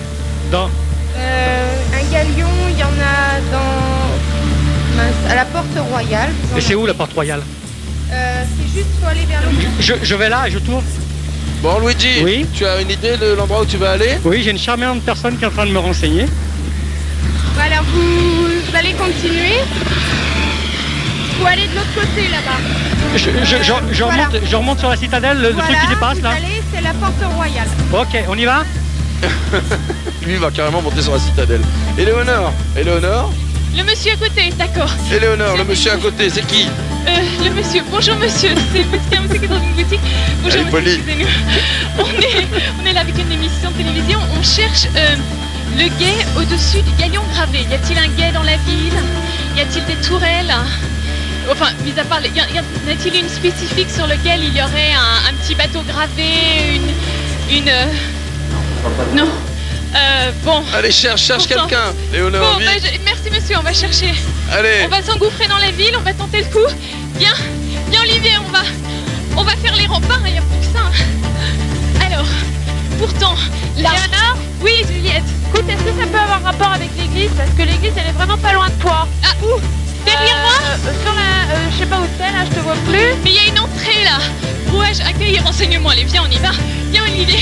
Dans. un galion, il y en a à la porte royale. Et c'est où la porte royale? C'est juste, faut aller vers le... Je vais là et je tourne. Bon, Luigi, Oui. tu as une idée de l'endroit où tu vas aller? Oui, j'ai une charmante personne qui est en train de me renseigner. Voilà, vous allez continuer. Faut aller de l'autre côté là-bas. Voilà. Je remonte sur la citadelle, le Voilà, truc qui dépasse vous là. allez, c'est la porte royale. Ok, on y va? Lui, il va carrément monter sur la citadelle. Éléonore, Le monsieur à côté, d'accord. le monsieur à côté, c'est qui? Le monsieur, bonjour monsieur, c'est un monsieur qui est dans une boutique. Bonjour Elle est polie. monsieur, excusez-nous. On est là avec une émission de télévision, on cherche le guet au-dessus du galion gravé. Y a-t-il un guet dans la ville? Y a-t-il des tourelles? Enfin, mis à part, y a-t-il une spécifique sur lequel il y aurait un petit bateau gravé, Non. Bon. Allez, cherche Pourtant. quelqu'un. Léonore, Bon, vite. merci monsieur, on va chercher. Allez. On va s'engouffrer dans la ville, on va tenter le coup. Viens Olivier, on va faire les remparts, il n'y a plus que ça. Alors, pourtant, là... Léonore? Oui, Juliette. Écoute, est-ce que ça peut avoir rapport avec l'église? Parce que l'église, elle est vraiment pas loin de toi. Ah, où? Derrière moi? Sur la... je sais pas où t'es, là, je te vois plus. Mais il y a une entrée là. Rouage, accueil et renseignement. Allez, viens, on y va. Viens, Olivier.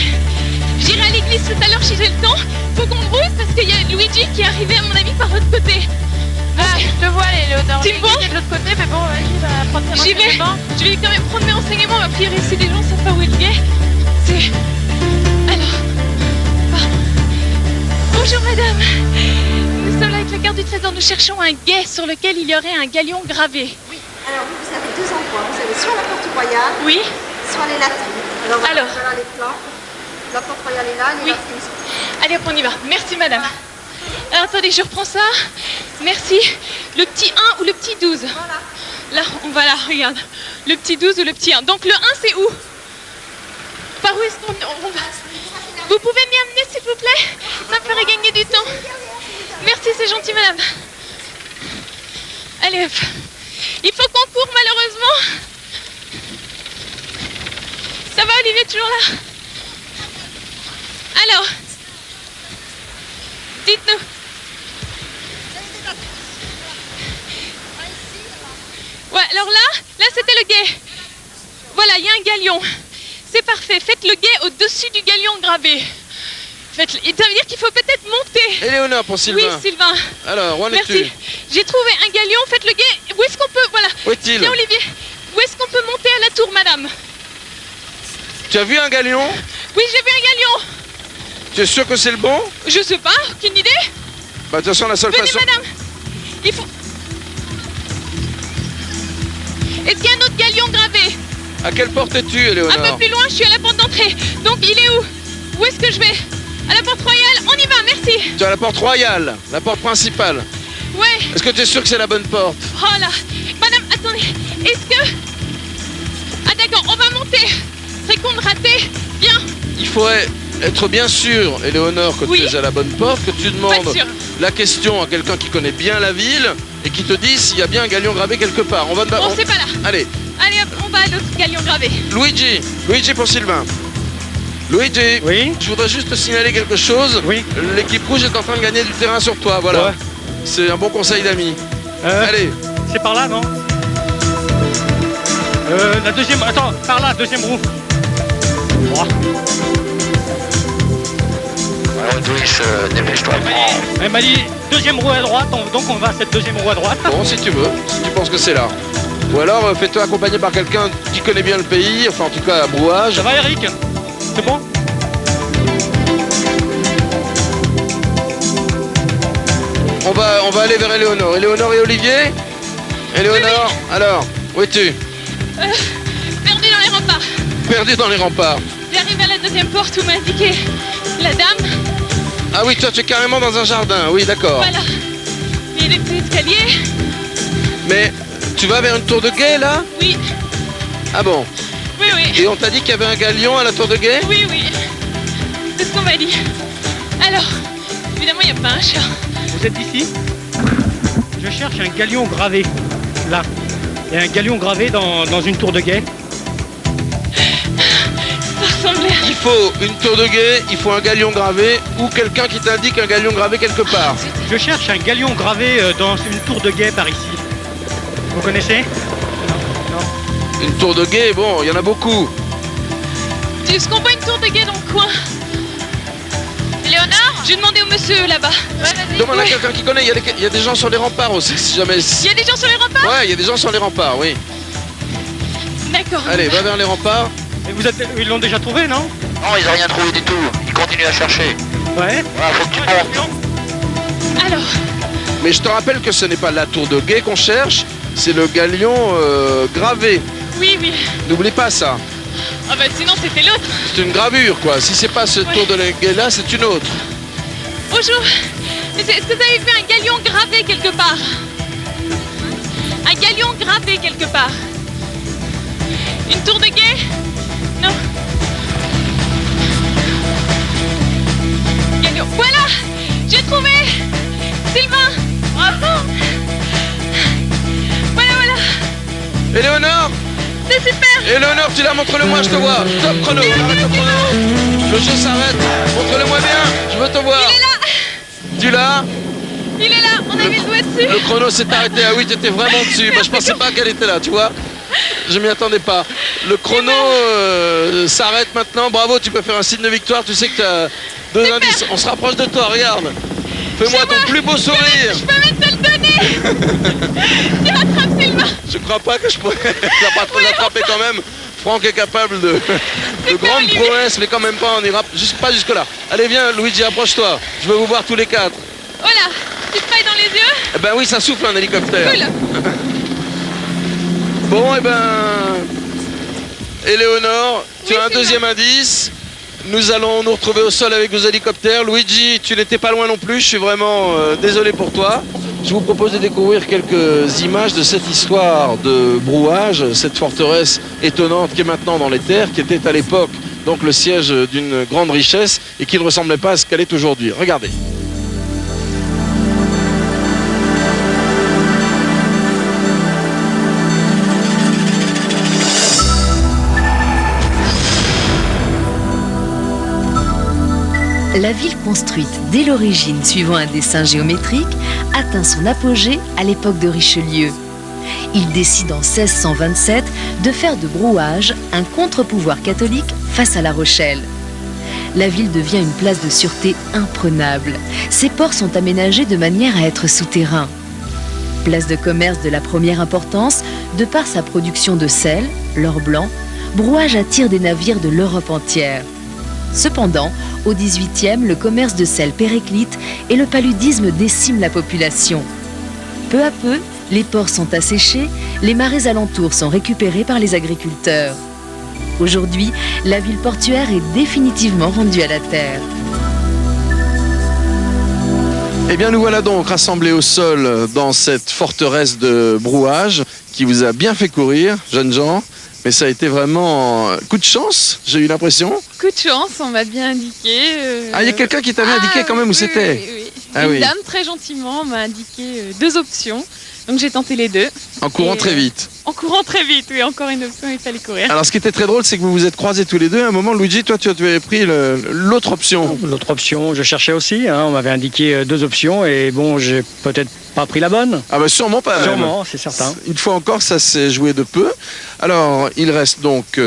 J'irai à l'église tout à l'heure si j'ai le temps. Faut qu'on grouille parce qu'il y a Luigi qui est arrivé, à mon avis, par l'autre côté. Ah, je te vois, Léonore. Tu me vois? L'église est de l'autre côté, mais bon, vas-y, va prendre tes J'y vais. renseignements. Je vais quand même prendre mes renseignements. A priori, si des gens savent pas où est le guet, c'est... Alors... Pardon. Bonjour, madame. Nous sommes là avec la carte du trésor. Nous cherchons un guet sur lequel il y aurait un galion gravé. Alors vous avez deux endroits. Vous avez soit la porte royale, Oui? soit les latines. Alors. Voilà les plans. La porte royale est là, les Oui. latines sont... Allez, hop, on y va. Merci, madame. Alors, attendez, je reprends ça. Merci. Le petit 1 ou le petit 12? Voilà. Là, on va là, regarde. Le petit 12 ou le petit 1. Donc, le 1, c'est où? Par où est-ce qu'on va? Vous pouvez m'y amener, s'il vous plaît? Ça me ferait gagner du temps. Merci, c'est gentil, madame. Allez, hop. Il faut qu'on court, malheureusement. Ça va, Olivier, toujours là? Alors, dites-nous. Ouais, alors là c'était le guet. Voilà, il y a un galion. C'est parfait, faites le guet au-dessus du galion gravé. Faites-le. Et ça veut dire qu'il faut peut-être monter. Éléonore pour Sylvain. Oui, Sylvain. Alors, où en es-tu? Merci. J'ai trouvé un galion, faites le guet. Où est-ce qu'on peut... Voilà. Où est-il? Tiens, Olivier. Où est-ce qu'on peut monter à la tour, madame? Tu as vu un galion? Oui, j'ai vu un galion. Tu es sûr que c'est le bon? Je sais pas, aucune idée. Bah, de toute façon, la seule Venez, façon... madame. Il faut... Est-ce qu'il y a un autre galion gravé? À quelle porte es-tu, Un Éléonore? peu plus loin, je suis à la porte d'entrée. Donc, il est où? Où est-ce que je vais? À la porte royale? On y va, merci. Tu es à la porte royale, la porte principale. Ouais. Est-ce que tu es sûr que c'est la bonne porte? Oh là. Madame, attendez. Est-ce que... Ah d'accord, on va monter. C'est con de rater. Viens. Il faudrait être bien sûr, Éléonore, que Oui. tu es à la bonne porte, que tu demandes Pas sûr. la question à quelqu'un qui connaît bien la ville et qui te dit s'il y a bien un galion gravé quelque part. On va... Bon, c'est pas là. Allez, Allez hop, on va à l'autre galion gravé. Luigi pour Sylvain. Luigi, Oui. je voudrais juste te signaler quelque chose. Oui. L'équipe rouge est en train de gagner du terrain sur toi, voilà. Ouais. C'est un bon conseil d'amis. Allez, C'est par là, non? La deuxième... Attends, par là, deuxième roue. Droit. Alors, Louis, dépêche-toi. Elle m'a dit deuxième roue à droite, donc on va à cette deuxième roue à droite. bon, si tu veux, si tu penses que c'est là. Ou alors, fais-toi accompagner par quelqu'un qui connaît bien le pays, enfin en tout cas à Brouage. Ça va, Eric? C'est bon? On va aller vers Éléonore. Éléonore et Olivier? Éléonore, alors, où es-tu? Perdu dans les remparts. Perdu dans les remparts. J'arrive à la deuxième porte où m'a indiqué la dame. Ah oui, toi tu es carrément dans un jardin, oui d'accord. Voilà. Il y a des petits escaliers. Mais tu vas vers une tour de guet là? Oui, Ah bon? oui, oui. Et on t'a dit qu'il y avait un galion à la tour de guet? Oui, oui. C'est ce qu'on m'a dit. Alors, évidemment, il n'y a pas un chat. Vous êtes ici? Je Je cherche un galion gravé. Là. Il y a un galion gravé dans une tour de guet. Ça ressemblait à... Il faut une tour de guet, il faut un galion gravé ou quelqu'un qui t'indique un galion gravé quelque part. Je cherche un galion gravé dans une tour de guet par ici. Vous connaissez? Non. Une tour de guet, bon, il y en a beaucoup. Est-ce qu'on voit une tour de guet dans le coin? Léonard? Je vais demander au monsieur là-bas. Ouais, vas-y. Demande à Oui. quelqu'un qui connaît, il y a des gens sur les remparts aussi, si jamais... Il y a des gens sur les remparts? Ouais, il y a des gens sur les remparts, oui. D'accord. Allez, va vers les remparts. Et ils l'ont déjà trouvé, non? Non, ils n'ont rien trouvé du tout. Ils continuent à chercher. Ouais. Voilà, faut que tu montes. Alors, Mais je te rappelle que ce n'est pas la tour de guet qu'on cherche, c'est le galion gravé. oui, oui. N'oublie pas ça. Ah bah sinon c'était l'autre. C'est une gravure, quoi. Si c'est pas ce tour de guet là, c'est une autre. Bonjour. Mais est-ce que vous avez vu un galion gravé quelque part? Un galion gravé quelque part? Une tour de guet? Non. Galion. Voilà! J'ai trouvé! Sylvain! Bravo! Voilà! Éléonore! C'est super! Éléonore, tu la montre-le-moi, je te vois. Top chrono, arrête le chrono. Le jeu s'arrête. Montre-le-moi bien, je veux te voir. Il est là! Tu l'as? Il est là! On a mis le doigt dessus! Le chrono s'est arrêté. Ah oui, tu étais vraiment dessus. Bah, je pensais pas qu'elle était là, tu vois. Je m'y attendais pas. Le chrono s'arrête maintenant. Bravo, tu peux faire un signe de victoire. Tu sais que tu as 2 indices. On se rapproche de toi, regarde. Fais-moi ton plus beau sourire. Je peux même te le donner! Tu rattrapes Sylvain! Je crois pas que je pourrais la rattraper quand même. Franck est capable de grandes Olivier. prouesses, mais quand même pas, on ira pas jusque là. Allez, viens, Luigi, approche-toi. Je veux vous voir tous les 4. Voilà! Tu te pailles dans les yeux? Eh ben oui, ça souffle un hélicoptère. Cool! Bon, eh ben, Éléonore, tu Oui, as un c'est deuxième indice. Nous allons nous retrouver au sol avec nos hélicoptères. Luigi, tu n'étais pas loin non plus. Je suis vraiment désolé pour toi. Je vous propose de découvrir quelques images de cette histoire de brouage, cette forteresse étonnante qui est maintenant dans les terres, qui était à l'époque donc le siège d'une grande richesse et qui ne ressemblait pas à ce qu'elle est aujourd'hui. Regardez. La ville construite dès l'origine suivant un dessin géométrique atteint son apogée à l'époque de Richelieu. Il décide en 1627 de faire de Brouage un contre-pouvoir catholique face à La Rochelle. La ville devient une place de sûreté imprenable. Ses ports sont aménagés de manière à être souterrains. Place de commerce de la première importance, de par sa production de sel, l'or blanc, Brouage attire des navires de l'Europe entière. Cependant, au XVIIIe, le commerce de sel périclite et le paludisme décime la population. Peu à peu, les ports sont asséchés, les marais alentours sont récupérés par les agriculteurs. Aujourd'hui, la ville portuaire est définitivement rendue à la terre. Eh bien, nous voilà donc rassemblés au sol dans cette forteresse de Brouage qui vous a bien fait courir, jeunes gens. Mais ça a été vraiment coup de chance, j'ai eu l'impression. Coup de chance, on m'a bien indiqué. Ah, il y a quelqu'un qui t'avait indiqué quand même où oui, c'était. Oui. Ah Une oui. dame très gentiment m'a indiqué 2 options. Donc j'ai tenté les 2. En courant Et, très vite. En courant très vite, oui, encore une option, il fallait courir. Alors, ce qui était très drôle, c'est que vous vous êtes croisés tous les deux. À un moment, Luigi, toi, tu avais pris l'autre option. L'autre option, je cherchais aussi. On m'avait indiqué 2 options et bon, j'ai peut-être pas pris la bonne. Ah bah sûrement pas. même. Sûrement, c'est certain. Une fois encore, ça s'est joué de peu. Alors, il reste donc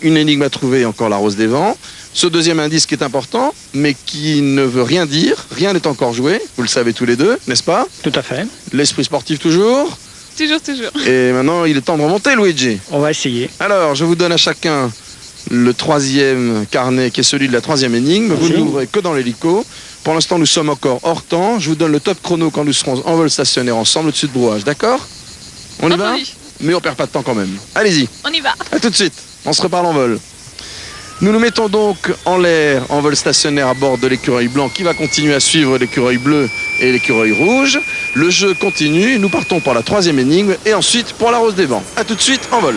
une énigme à trouver, encore la Rose des Vents. Ce deuxième indice qui est important, mais qui ne veut rien dire. Rien n'est encore joué. Vous le savez tous les deux, n'est-ce pas? Tout à fait. L'esprit sportif toujours. Toujours. Et maintenant, il est temps de remonter, Luigi. On va essayer. Alors, je vous donne à chacun le 3e carnet, qui est celui de la 3e énigme. Vous ne Merci. l'ouvrez que dans l'hélico. Pour l'instant, nous sommes encore hors temps. Je vous donne le top chrono quand nous serons en vol stationnaire ensemble au-dessus de Brouage. D'accord? On y va? Entendu. Mais on perd pas de temps quand même. Allez-y, On y va. à tout de suite. On se reparle en vol. Nous nous mettons donc en l'air en vol stationnaire à bord de l'écureuil blanc qui va continuer à suivre l'écureuil bleu et l'écureuil rouge. Le jeu continue. Nous partons pour la 3e énigme et ensuite pour la Rose des Vents. À tout de suite en vol.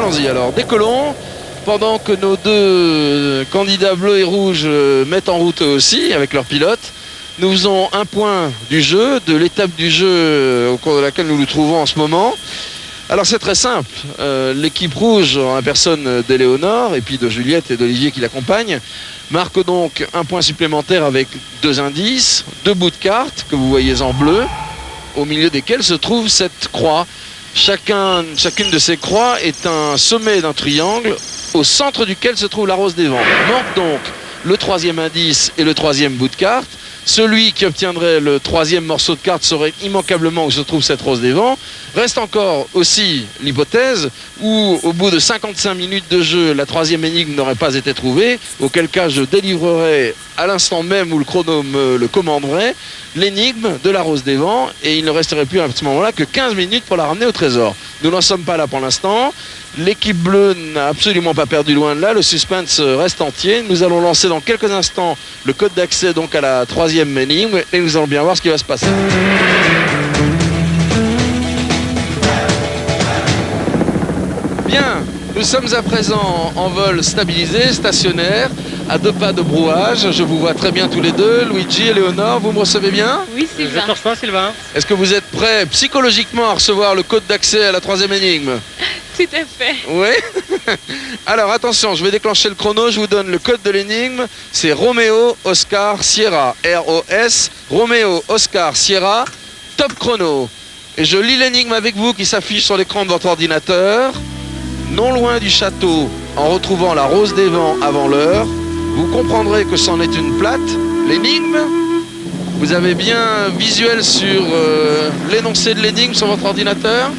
allons-y alors, décollons. Pendant que nos deux candidats bleus et rouges mettent en route eux aussi avec leurs pilotes, nous faisons un point du jeu, de l'étape du jeu au cours de laquelle nous nous trouvons en ce moment. Alors c'est très simple, l'équipe rouge en la personne d'Éléonore et puis de Juliette et d'Olivier qui l'accompagnent marque donc un point supplémentaire avec 2 indices, 2 bouts de carte que vous voyez en bleu, au milieu desquels se trouve cette croix. Chacune de ces croix est un sommet d'un triangle au centre duquel se trouve la rose des vents. Manque donc le 3e indice et le 3e bout de carte. Celui qui obtiendrait le 3e morceau de carte saurait immanquablement où se trouve cette rose des vents. Reste encore aussi l'hypothèse où, au bout de 55 minutes de jeu, la 3e énigme n'aurait pas été trouvée, auquel cas je délivrerai à l'instant même où le chrono me le commanderait l'énigme de la rose des vents et il ne resterait plus à ce moment-là que 15 minutes pour la ramener au trésor. Nous n'en sommes pas là pour l'instant. L'équipe bleue n'a absolument pas perdu loin de là. Le suspense reste entier. Nous allons lancer dans quelques instants le code d'accès donc à la 3e énigme et nous allons bien voir ce qui va se passer. Bien, nous sommes à présent en vol stabilisé, stationnaire, à 2 pas de brouage. Je vous vois très bien tous les deux. Luigi et Léonore, vous me recevez bien? Oui, Je Sylvain. te reçois, Sylvain. Est-ce que vous êtes prêts psychologiquement à recevoir le code d'accès à la 3e énigme? Tout à fait. Oui. Alors attention, je vais déclencher le chrono, je vous donne le code de l'énigme. C'est Roméo, Oscar, Sierra. ROS, Roméo, Oscar, Sierra, top chrono. Et je lis l'énigme avec vous qui s'affiche sur l'écran de votre ordinateur. Non loin du château, en retrouvant la rose des vents avant l'heure, vous comprendrez que c'en est une plate. L'énigme, vous avez bien visuel sur l'énoncé de l'énigme sur votre ordinateur?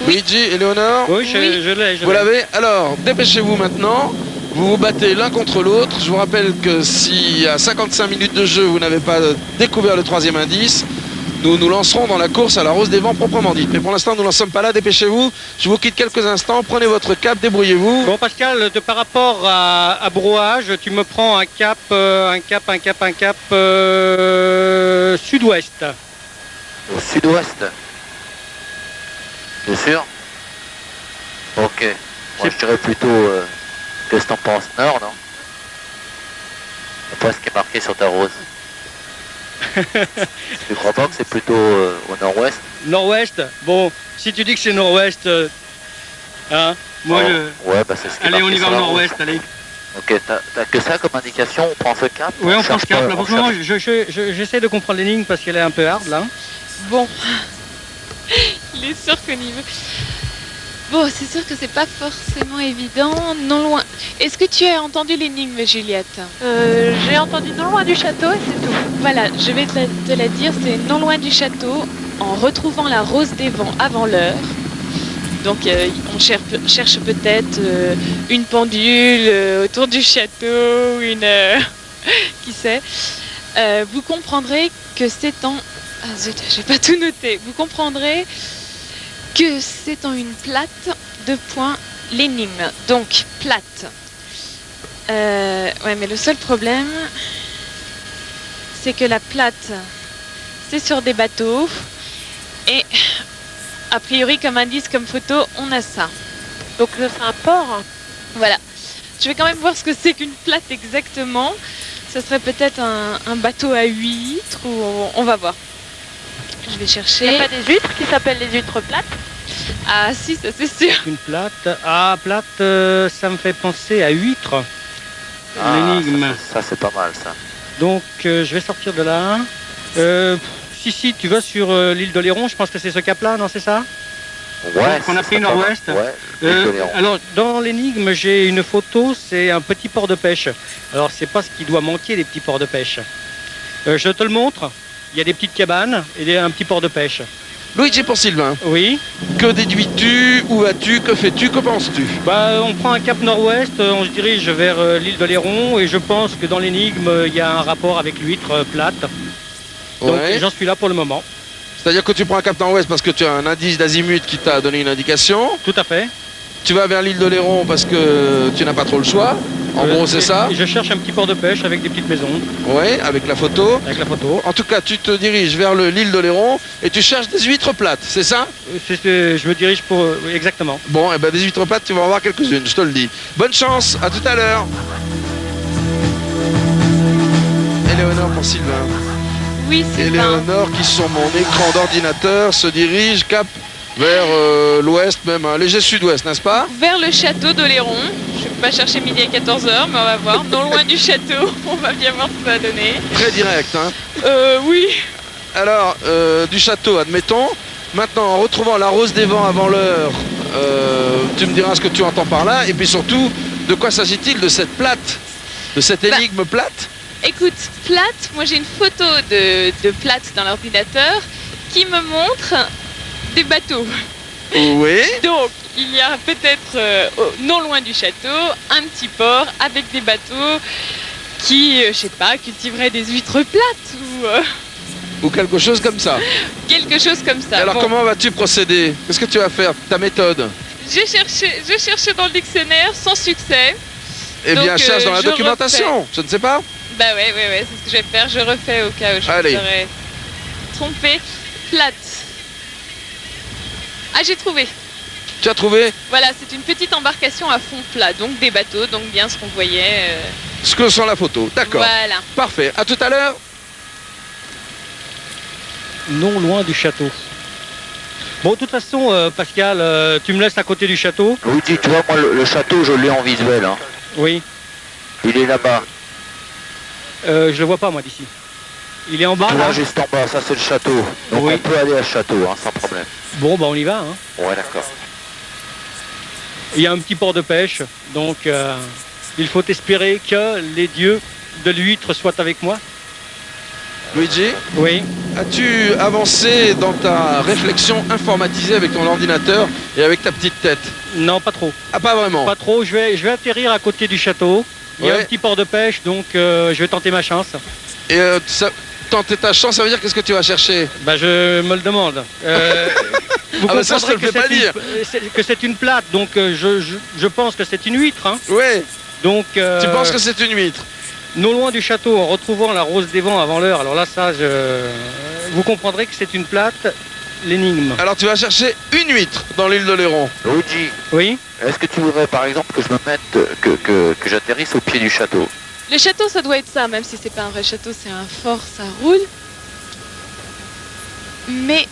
Luigi et Léonore? Oui, je l'ai. Vous l'avez? Alors, dépêchez-vous maintenant. Vous vous battez l'un contre l'autre. Je vous rappelle que si à 55 minutes de jeu, vous n'avez pas découvert le 3e indice, nous nous lancerons dans la course à la rose des vents proprement dite. Mais pour l'instant, nous n'en sommes pas là. Dépêchez-vous. Je vous quitte quelques instants. Prenez votre cap, débrouillez-vous. Bon Pascal, par rapport à Brouage, tu me prends un cap sud-ouest. Au sud-ouest. Bien sûr. Ok. Moi je dirais plutôt qu'est-ce que t'en penses, nord, non? Après ce qui est marqué sur ta rose. Tu crois pas que c'est plutôt au nord-ouest? Nord-ouest. Bon, si tu dis que c'est nord-ouest, hein, moi Ouais, bah c'est ce qui est allez, on marqué y va sur au la nord-ouest, rose. allez. Ok, t'as que ça comme indication, on prend ce cap? Oui, on prend cherche ce cap. pas, Là, on pour le moment, cherche- j'essaie de comprendre l'énigme parce qu'elle est un peu hard, là. Bon. Il est sûr qu'on y va. Bon, c'est sûr que c'est pas forcément évident. Non loin. Est-ce que tu as entendu l'énigme, Juliette? J'ai entendu non loin du château et c'est tout. Voilà, je vais te la dire. C'est non loin du château, en retrouvant la rose des vents avant l'heure. Donc, on cherche peut-être une pendule autour du château, qui sait. Vous comprendrez que c'est en... Ah zut, j'ai pas tout noté. Vous comprendrez que c'est en une plate, 2 points, l'énigme. Donc, plate. Ouais, mais le seul problème, c'est que la plate, c'est sur des bateaux. Et, a priori, comme indice, comme photo, on a ça. Donc c'est un port. Voilà. Je vais quand même voir ce que c'est qu'une plate exactement. Ce serait peut-être un bateau à huîtres ou on va voir. Je vais Il chercher. n'y a pas des huîtres qui s'appellent les huîtres plates? Ah si, ça c'est sûr. Une plate. Ah, plate, ça me fait penser à huître. Ah, L'énigme. ça c'est pas mal ça. Donc, je vais sortir de là. Si, tu vas sur l'île d'Oléron, je pense que c'est ce cap-là, non, c'est ça? Ouais. Qu'on a ça pris serait pas mal. nord-ouest. Ouais, Léon. Alors, dans l'énigme, j'ai une photo, c'est un petit port de pêche. Alors, c'est pas ce qui doit manquer, les petits ports de pêche. Je te le montre. Il y a des petites cabanes et un petit port de pêche. Luigi pour Sylvain. Oui. Que déduis-tu? Où vas-tu? Que fais-tu? Que penses-tu? Bah, on prend un cap nord-ouest, on se dirige vers l'île d'Oléron et je pense que dans l'énigme, il y a un rapport avec l'huître plate. Donc, Ouais. j'en suis là pour le moment. C'est-à-dire que tu prends un cap nord-ouest parce que tu as un indice d'azimut qui t'a donné une indication. Tout à fait. Tu vas vers l'île d'Oléron parce que tu n'as pas trop le choix. En gros, c'est ça? Je cherche un petit port de pêche avec des petites maisons, Ouais, avec la photo. avec la photo. En tout cas, tu te diriges vers l'île d'Oléron et tu cherches des huîtres plates, c'est ça? Je me dirige pour... oui, exactement. Bon, et ben des huîtres plates, tu vas en voir quelques-unes, je te le dis. Bonne chance, à tout à l'heure. Éléonore pour Sylvain. Oui, Sylvain. Éléonore qui sur mon écran d'ordinateur se dirige cap vers l'ouest, même un léger sud-ouest, n'est-ce pas? Vers le château d'Oléron. Je ne vais pas chercher midi à 14h, mais on va voir. Non loin du château, on va bien voir ce que ça va donner. Très direct, hein. Oui. Alors, du château, admettons. Maintenant, en retrouvant la rose des vents avant l'heure, tu me diras ce que tu entends par là. Et puis surtout, de quoi s'agit-il de cette plate? De cette énigme plate? Écoute, plate, moi j'ai une photo de plate dans l'ordinateur qui me montre des bateaux. Oui. Donc, il y a peut-être, non loin du château, un petit port avec des bateaux qui, je sais pas, cultiveraient des huîtres plates Ou quelque chose comme ça. quelque chose comme ça. Et alors, Bon, comment vas-tu procéder? Qu'est-ce que tu vas faire? Ta méthode? je cherchais dans le dictionnaire sans succès. Eh bien, Donc, cherche dans la je documentation. Je ne sais pas. Bah ouais, c'est ce que je vais faire. Je refais au cas où je me Allez. serais trompée. Plate. Ah, j'ai trouvé. Tu as trouvé Voilà, c'est une petite embarcation à fond plat, donc des bateaux, donc bien ce qu'on voyait. ce que sur la photo. D'accord. Voilà. Parfait. À tout à l'heure. Non loin du château. Bon, de toute façon, Pascal, tu me laisses à côté du château? Luigi, tu vois, moi, le château, je l'ai en visuel. Hein. Oui. Il est là-bas. Je le vois pas, moi, d'ici. Il est en bas, Tu là? vois, juste en bas, ça c'est le château. Donc Oui. on peut aller à ce château, hein, sans problème. Bon, bah on y va, hein. Ouais, d'accord. Il y a un petit port de pêche, donc il faut espérer que les dieux de l'huître soient avec moi. Luigi, Oui. as-tu avancé dans ta réflexion informatisée avec ton ordinateur et avec ta petite tête? Non, pas trop. Ah, pas vraiment. Pas trop. Je vais atterrir à côté du château. Il y a Ouais. un petit port de pêche, donc je vais tenter ma chance. Et tenter ta chance, ça veut dire qu'est-ce que tu vas chercher? Bah, je me le demande. Vous Ah bah ça, je te comprendrez le fais pas dire. que c'est une plate, donc je pense que c'est une huître. Hein. Ouais. Donc, Tu penses que c'est une huître? non loin du château, en retrouvant la rose des vents avant l'heure, alors là, ça, vous comprendrez que c'est une plate, l'énigme. Alors tu vas chercher une huître dans l'île d'Oléron. Luigi, Oui. est-ce que tu voudrais par exemple que je me mette, que j'atterrisse au pied du château? Le château, ça doit être ça, même si c'est pas un vrai château, c'est un fort, ça roule. Mais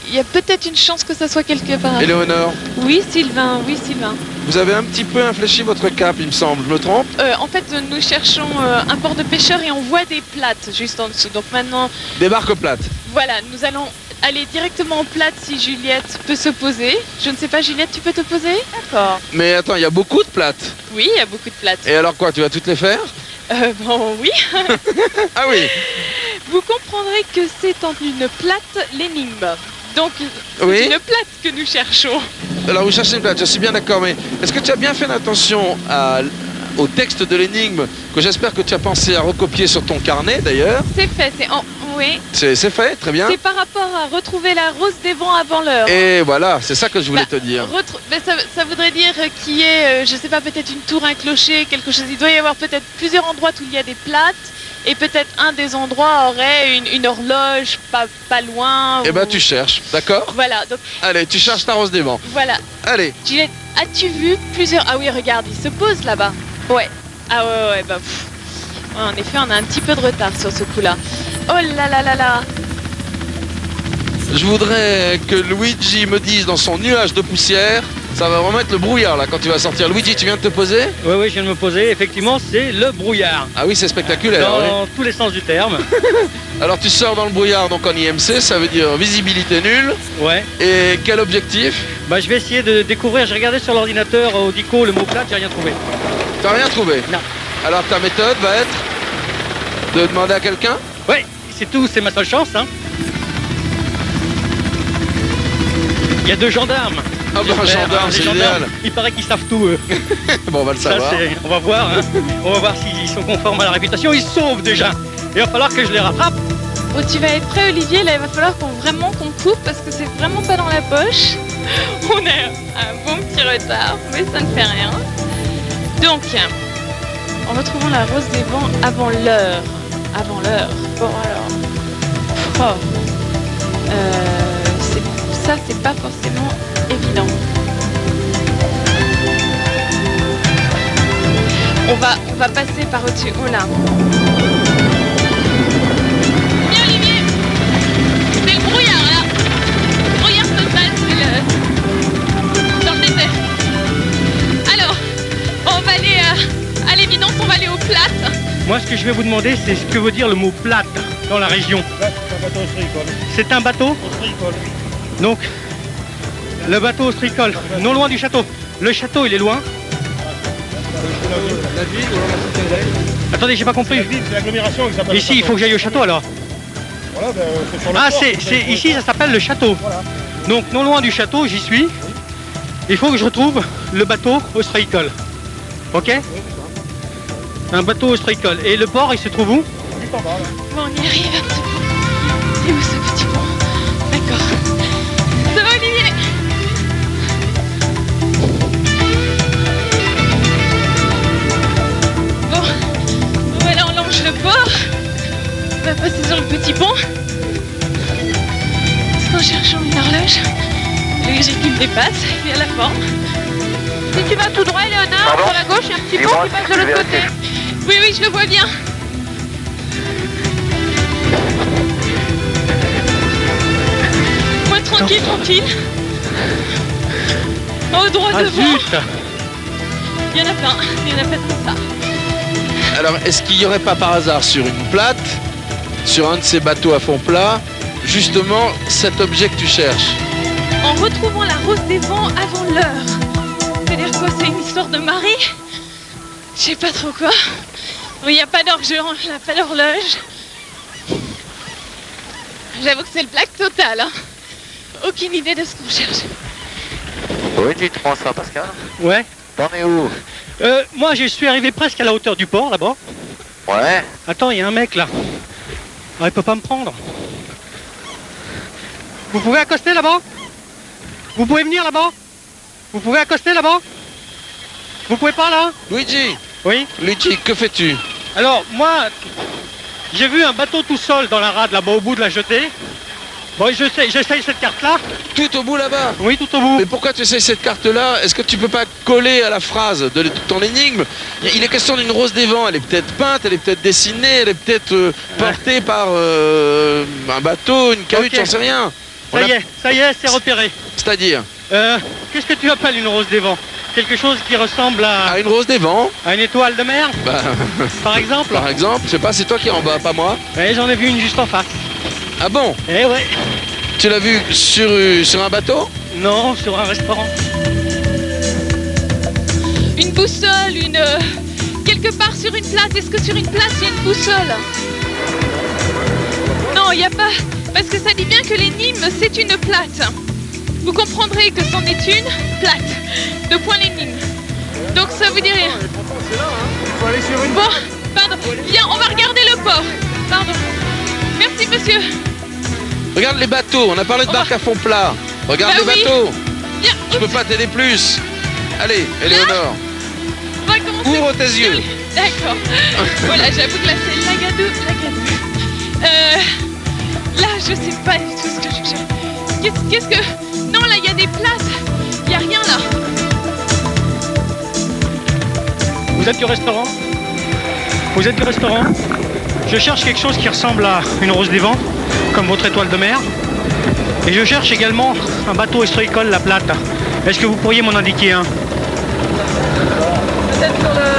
il y a peut-être une chance que ça soit quelque part. Éléonore, Oui, Sylvain, oui, Sylvain. vous avez un petit peu infléchi votre cap, il me semble. Je me trompe? En fait, nous cherchons un port de pêcheurs et on voit des plates juste en dessous. Donc maintenant, Des barques plates. voilà, nous allons aller directement en plate si Juliette peut se poser. Je ne sais pas, Juliette, tu peux te poser? D'accord. Mais attends, il y a beaucoup de plates. Oui, il y a beaucoup de plates. Et alors quoi, tu vas toutes les faire? Bon, oui. Ah oui. Vous comprendrez que c'est en une plate l'énigme. Donc, c'est Oui. une plate que nous cherchons. Alors vous cherchez une plate, je suis bien d'accord, mais est-ce que tu as bien fait attention au texte de l'énigme que j'espère que tu as pensé à recopier sur ton carnet d'ailleurs? C'est fait, oui. C'est fait, très bien. C'est par rapport à retrouver la rose des vents avant l'heure. Et voilà, c'est ça que je voulais Bah, te dire. Ben, ça voudrait dire qu'il y ait, je sais pas, peut-être une tour, un clocher, quelque chose. Il doit y avoir peut-être plusieurs endroits où il y a des plates. Et peut-être un des endroits aurait une horloge pas loin. Eh ben ou- tu cherches, d'accord? Voilà, donc Allez, tu cherches ta rose des vents. voilà. Allez, Juliette, as-tu vu plusieurs... Ah oui, regarde, il se pose là-bas. Ouais. Ah ouais, bah... pff. Ouais, en effet, on a un petit peu de retard sur ce coup-là. Oh là là là là. je voudrais que Luigi me dise dans son nuage de poussière, ça va vraiment être le brouillard là quand tu vas sortir. Luigi, tu viens de te poser? Oui, je viens de me poser. Effectivement, c'est le brouillard. Ah oui, c'est spectaculaire. Dans oui. tous les sens du terme. Alors tu sors dans le brouillard donc en IMC, ça veut dire visibilité nulle. Ouais. Et quel objectif? Bah, je vais essayer de découvrir. J'ai regardé sur l'ordinateur au Dico le mot plate, j'ai rien trouvé. T'as rien trouvé? Non. Alors ta méthode va être de demander à quelqu'un? Ouais, c'est tout, c'est ma seule chance. Hein. Il y a 2 gendarmes. Ah bah un J'espère, gendarme, les c'est gendarmes, génial. il paraît qu'ils savent tout, eux. Bon, on va le Ça, savoir. on va voir. Hein. On va voir s'ils sont conformes à la réputation. Ils se sauvent déjà. Il va falloir que je les rattrape. Oh, tu vas être prêt, Olivier. Là, il va falloir qu'on coupe parce que c'est vraiment pas dans la poche. On a un bon petit retard, mais ça ne fait rien. Donc, En retrouvant la rose des vents avant l'heure. Avant l'heure. Bon alors. Oh. Ça c'est pas forcément évident. On va passer par au-dessus. Oh là. Bien Olivier. C'est le brouillard là. Le brouillard total, c'est le... dans le désert. Alors, on va aller à l'évidence, on va aller aux plates. Moi, ce que je vais vous demander, c'est ce que veut dire le mot plate dans la région. C'est un bateau ostréicole. C'est un bateau Ostréicole. Donc, le bateau ostréicole, non loin du château. Le château, il est loin. La ville ou la citadelle. Attendez, j'ai pas compris. La ville, c'est l'agglomération qui s'appelle. Ici, il faut que j'aille au château alors. Voilà, ben, c'est sur le Ah, port, c'est ici, ça s'appelle le château. Voilà. Donc, non loin du château, j'y suis. Il faut que je retrouve le bateau ostréicole. Ok? Un bateau ostréicole. Et le port, il se trouve où? Juste en bas, là. Bon, on y arrive. Il est où ce petit pont? D'accord. Ça va Olivier? Bon, voilà, on longe le port. On va passer sur le petit pont. En cherchant une horloge. Le gris qui me dépasse, il est à la forme. Si tu vas tout droit, Léonard, Pardon sur la gauche, il y a un petit pont Dis-moi, qui passe de je vais l'autre côté. vérifier. Oui, oui, je le vois bien. Moi, tranquille, tranquille. Au droit Ah devant. zut! Il y en a plein. Il y en a plein comme ça. Alors, est-ce qu'il n'y aurait pas par hasard sur une plate, sur un de ces bateaux à fond plat, justement cet objet que tu cherches? En retrouvant la rose des vents avant l'heure. C'est-à-dire quoi? C'est une histoire de mari? Je sais pas trop quoi. Oui, il n'y a pas d'horloge. Pas d'horloge. J'avoue que c'est le blague total. Hein. Aucune idée de ce qu'on cherche. Oui, tu te prends ça, Pascal? Ouais. T'en es où? Moi, je suis arrivé presque à la hauteur du port, là-bas. Ouais. Attends, il y a un mec, là. Ah, il peut pas me prendre. Vous pouvez accoster, là-bas? Vous pouvez venir, là-bas? Vous pouvez accoster, là-bas? Vous pouvez pas, là? Luigi, Oui. Luigi, que fais-tu? Alors, moi, j'ai vu un bateau tout seul dans la rade, là-bas, au bout de la jetée. Bon, j'essaye cette carte-là. Tout au bout là-bas. Oui, tout au bout. Mais pourquoi tu essayes cette carte-là? Est-ce que tu peux pas coller à la phrase de ton énigme? Il est question d'une rose des vents. Elle est peut-être peinte, elle est peut-être dessinée, elle est peut-être portée par un bateau, une cahute, Ok. j'en sais rien. Ça y est, c'est repéré. C'est-à-dire Qu'est-ce que tu appelles une rose des vents? Quelque chose qui ressemble à une rose des vents, à une étoile de mer, bah, par exemple? par exemple, je sais pas, c'est toi qui es en bas, pas moi. Ouais, j'en ai vu une juste en face. Ah bon? Eh ouais. Tu l'as vu sur un bateau? Non, sur un restaurant. Une boussole, quelque part sur une place. Est-ce que sur une place, il y a une boussole? Non, il n'y a pas. Parce que ça dit bien que l'énigme, c'est une plate. Vous comprendrez que c'en est une plate. De point l'énigme. Donc ça vous dit rien. Il faut aller sur une. Bon, pardon. Viens, on va regarder le port. Pardon. Merci, monsieur. Regarde les bateaux, on a parlé de Oh. barques à fond plat. Regarde Bah les oui. bateaux. Viens, Je peux pas t'aider plus. Allez, Éléonore, on va commencer. ouvre tes yeux. D'accord. Voilà, j'avoue que là, c'est lagadou. Là, je sais pas du tout ce que je cherche. Qu'est-ce que... Non, là, il y a des places. Il n'y a rien, là. Vous êtes du restaurant? Vous êtes du restaurant? Je cherche quelque chose qui ressemble à une rose des vents, comme votre étoile de mer. Et je cherche également un bateau ostréicole, la plate. Est-ce que vous pourriez m'en indiquer un?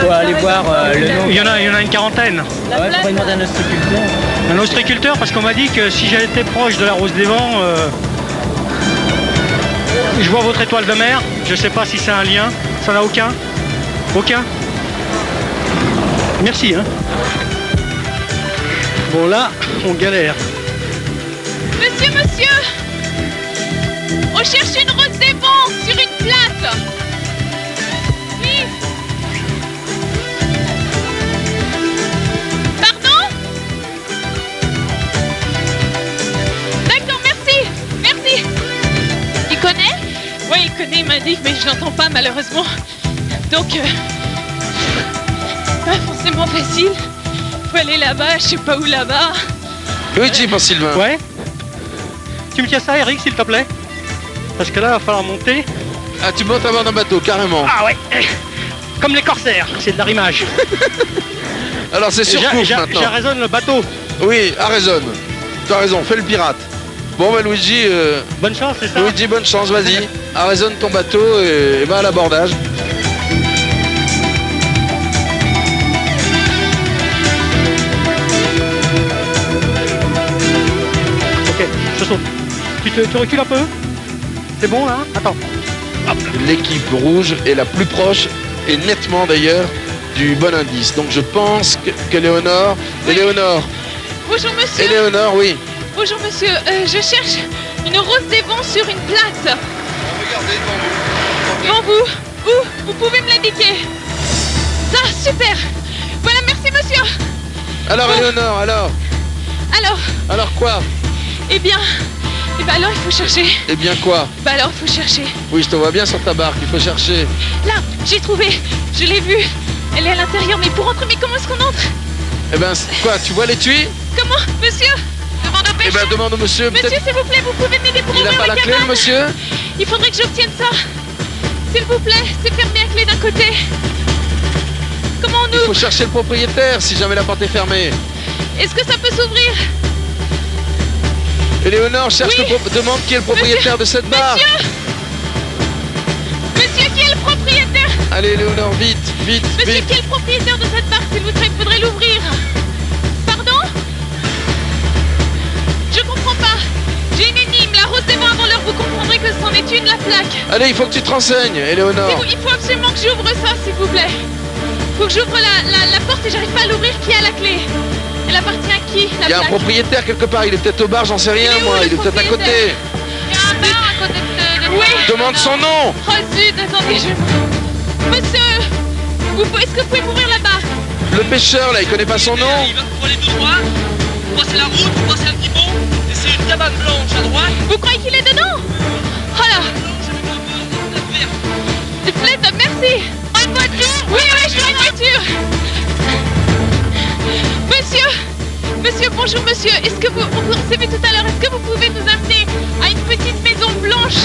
Faut aller voir le nom. Il y en a une quarantaine. Ouais, faudrait demander à un ostréiculteur. Un ostréiculteur, parce qu'on m'a dit que si j'étais proche de la rose des vents, je vois votre étoile de mer. Je sais pas si c'est un lien. Ça n'a aucun? Aucun? Merci, hein. Bon, là, on galère. Monsieur, on cherche une rose des vents sur une plate. Oui. Pardon? D'accord, merci. Il connaît? Oui, il connaît, il m'indique, mais je l'entends pas malheureusement. Donc, pas forcément facile. Faut aller là-bas, je sais pas où là-bas. Luigi pour Sylvain. Ouais. Tu me tiens ça, Eric, s'il te plaît? Parce que là, il va falloir monter. Ah, tu montes à bord d'un bateau, carrément. Ah ouais. Comme les corsaires, c'est de l'arrimage. Alors c'est sur course maintenant. J'arraisonne le bateau. Oui, arraisonne. Tu as raison, fais le pirate. Bon bah Luigi, bonne chance, c'est ça? Luigi, bonne chance, vas-y. Arraisonne ton bateau et va à l'abordage. Ok, je saute. Tu recules un peu? C'est bon là? Attends. L'équipe rouge est la plus proche, et nettement d'ailleurs, du bon indice. Donc je pense que Léonore... Oui. Éléonore. Bonjour monsieur. Éléonore, oui. Bonjour monsieur, je cherche une rose des vents sur une plate. Regardez Devant vous. Où? Vous pouvez me l'indiquer? Ça, super. Voilà, merci monsieur. Alors Éléonore, alors Alors, quoi? eh bien, alors il faut chercher. Eh bien quoi? Bah alors il faut chercher. Oui, je te vois bien sur ta barque, il faut chercher. Là, j'ai trouvé. Je l'ai vue. Elle est à l'intérieur, mais pour entrer, mais comment est-ce qu'on entre? Eh ben quoi, tu vois l'étui? Comment? Monsieur? Demande au Eh pêcheur. ben demande au monsieur, Monsieur, peut-être... s'il vous plaît, vous pouvez m'aider pour Il n'a ouvrir pas la clé, cabane? le monsieur? Il faudrait que j'obtienne ça. S'il vous plaît, c'est fermé à clé d'un côté. Comment on Il ouvre? faut chercher le propriétaire si jamais la porte est fermée. Est-ce que ça peut s'ouvrir? Éléonore, cherche Oui. demande qui est le propriétaire de cette barque. Monsieur, qui est le propriétaire? Allez Éléonore, vite, vite, Monsieur, vite. qui est le propriétaire de cette barque? S'il vous plaît, il faudrait l'ouvrir. Pardon? Je comprends pas. J'ai une énigme. La rose des vents avant l'heure, vous comprendrez que c'en est une, la plaque. Allez, il faut que tu te renseignes, Éléonore. Il faut absolument que j'ouvre ça, s'il vous plaît. Faut que j'ouvre la porte et j'arrive pas à l'ouvrir. Qui a la clé? Elle appartient à qui, la Il y a un plaque? propriétaire quelque part, il est peut-être au bar, j'en sais rien Il est où, moi, le il est peut-être à côté. propriétaire? Il y a un bar à côté de Oui. Demande son nom. Oh zut, attendez, Monsieur, est-ce que vous pouvez m'ouvrir la barque? Le pêcheur là, il connaît pas son nom. Il va pour aller tout droit, vous passez la route, vous passez un petit pont, et c'est une cabane blanche à droite. Vous croyez qu'il est dedans? Oh là. Merci. Une voiture? Oui, je suis une voiture. Monsieur, bonjour monsieur. Est-ce que on s'est vu tout à l'heure, est-ce que vous pouvez nous amener à une petite maison blanche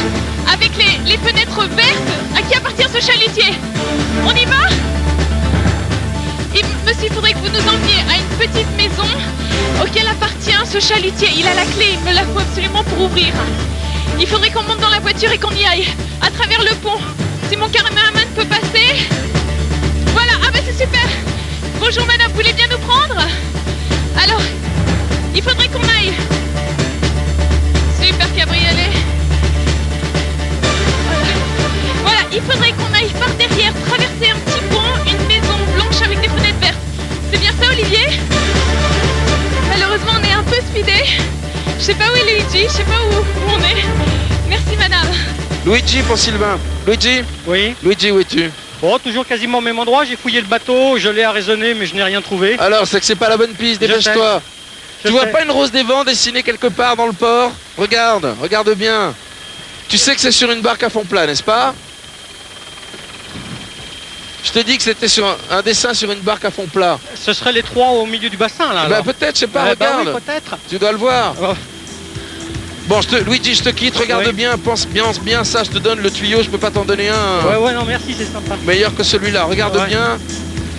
avec les fenêtres vertes? À qui appartient ce chalutier? On y va? Monsieur, il faudrait que vous nous emmeniez à une petite maison auquel appartient ce chalutier. Il a la clé, il me la faut absolument pour ouvrir. Il faudrait qu'on monte dans la voiture et qu'on y aille à travers le pont. Si mon caméraman peut passer. Voilà, ah bah c'est super. Bonjour madame, vous voulez bien nous prendre? Alors, il faudrait qu'on aille. Super cabriolet. Voilà, il faudrait qu'on aille par derrière, traverser un petit pont, une maison blanche avec des fenêtres vertes. C'est bien ça, Olivier? Malheureusement, on est un peu speedé. Je sais pas où est Luigi, je sais pas où on est. Merci madame. Luigi pour Sylvain. Luigi? Oui. Luigi, où es-tu? Bon, toujours quasiment au même endroit. J'ai fouillé le bateau, je l'ai arraisonné, mais je n'ai rien trouvé. Alors, c'est que c'est pas la bonne piste, dépêche-toi. Tu vois pas une rose des vents dessinée quelque part dans le port? Regarde bien. Tu sais que c'est sur une barque à fond plat, n'est-ce pas? Je te dis que c'était sur un dessin sur une barque à fond plat. Ce serait les trois au milieu du bassin, là. Bah peut-être, je sais pas, regarde. Bah oui, peut-être. Tu dois le voir. Oh. Bon, Luigi, je te quitte, regarde Oui. bien, pense bien ça, je te donne le tuyau, je peux pas t'en donner un Ouais, non, merci, c'est sympa. meilleur que celui-là. Regarde Ouais. bien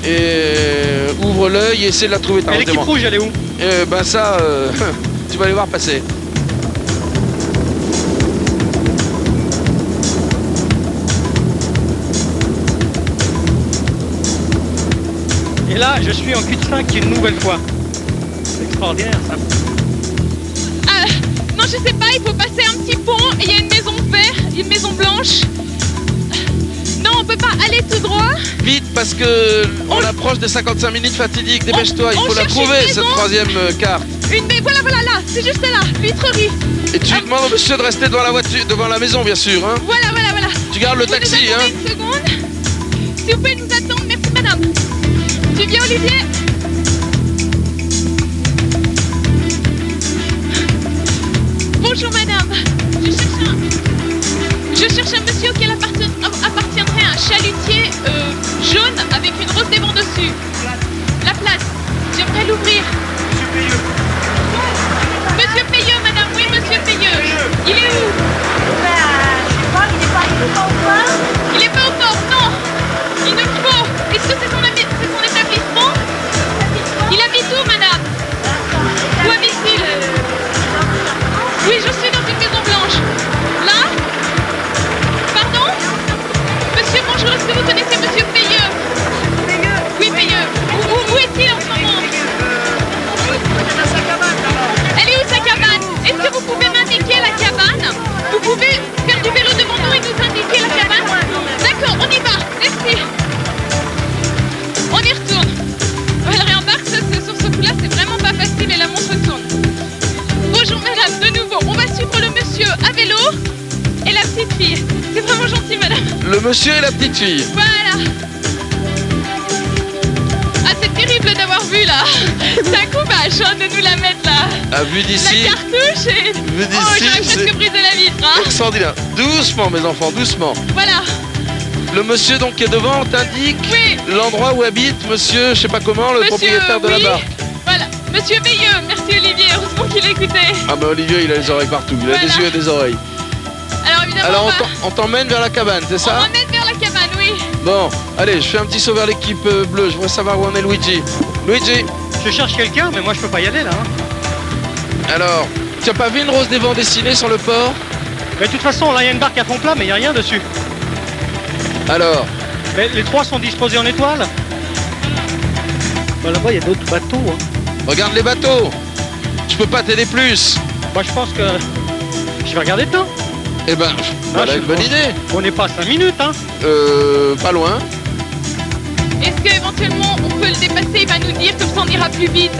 et ouvre l'œil et essaie de la trouver ta Et rose des l'équipe vents. rouge, elle est où? Ben ça, tu vas les voir passer. Et là, je suis en cul-de-sac une nouvelle fois. C'est extraordinaire, ça. Ah, non, je sais pas, il faut passer un petit pont et il y a une maison verte, une maison blanche. Non, on peut pas aller tout droit. Vite, parce que on approche des 55 minutes fatidiques, dépêche-toi, il on faut la cherche trouver, une cette maison. troisième carte. Voilà, là, c'est juste là, Vitrerie. Et tu demandes au monsieur de rester devant la voiture, devant la maison, bien sûr. Hein. Voilà. Tu gardes le Vous taxi, nous attendez hein. une seconde. Si vous pouvez nous attendre, merci madame. Tu viens, Olivier? Bonjour madame. Je cherche un monsieur auquel appartiendrait un chalutier jaune avec une rose des vents dessus. Le monsieur et la petite fille. Voilà. Ah, c'est terrible d'avoir vu là. C'est un coup bâche hein, de nous la mettre là. Ah, vu d'ici. La cartouche et... Vu Oh, d'ici, j'aurais presque brisé la vitre. Hein. extraordinaire. Doucement, mes enfants, doucement. Voilà. Le monsieur donc qui est devant t'indique Oui. l'endroit où habite monsieur, je sais pas comment, le Monsieur, propriétaire de oui. la barque. Voilà. Monsieur Veilleux. Merci Olivier. Heureusement qu'il écoutait. Ah mais Olivier il a les oreilles partout, il a Voilà. des yeux et des oreilles. Alors évidemment, Alors on t'emmène vers la cabane, c'est on ça? emmène vers la cabane, oui. Bon, allez, je fais un petit saut vers l'équipe bleue, je voudrais savoir où en est Luigi. Luigi, Je cherche quelqu'un, mais moi je peux pas y aller là. Hein. alors, tu as pas vu une rose des vents dessinée sur le port? Mais de toute façon, là il y a une barque à fond plat, mais il n'y a rien dessus. Alors, Mais les trois sont disposés en étoile. Bah, là-bas il y a d'autres bateaux. Hein. regarde les bateaux. Je peux pas t'aider plus. Moi je pense que je vais regarder dedans. Eh ben, voilà je une bonne pense. idée. On n'est pas à 5 minutes. Hein. Pas loin. Est-ce qu'éventuellement on peut le dépasser? Il va nous dire, comme ça on ira plus vite.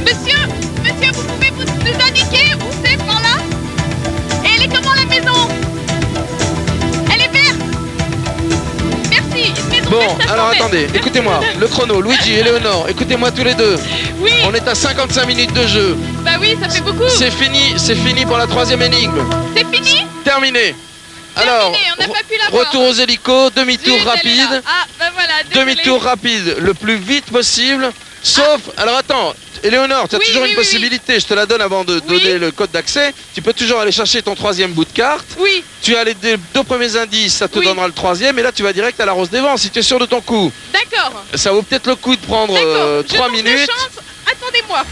Monsieur, vous pouvez nous indiquer où c'est par là? Et elle est comment la maison? Elle est verte. Merci, une maison Bon, verte à alors 100 mètres. attendez, écoutez-moi, le chrono, Luigi et Léonore, écoutez-moi tous les deux. Oui, On est à 55 minutes de jeu. bah oui, ça fait beaucoup. C'est fini pour la troisième énigme. C'est fini? Terminé. Alors, Terminé, on n'a pas pu la voir. retour aux hélicos, demi-tour Zut, elle est là. rapide. Ah, bah voilà, désolé. Demi-tour rapide, le plus vite possible. Sauf, alors attends, Éléonore, tu as Oui, toujours oui, une oui, possibilité, je te la donne avant de Oui. donner le code d'accès. Tu peux toujours aller chercher ton troisième bout de carte. Oui, Tu as les deux premiers indices, ça te Oui. donnera le troisième. Et là, tu vas direct à la Rose des Vents si tu es sûr de ton coup. d'accord. Ça vaut peut-être le coup de prendre D'accord. 3 Je tente minutes. de chance. Attendez-moi,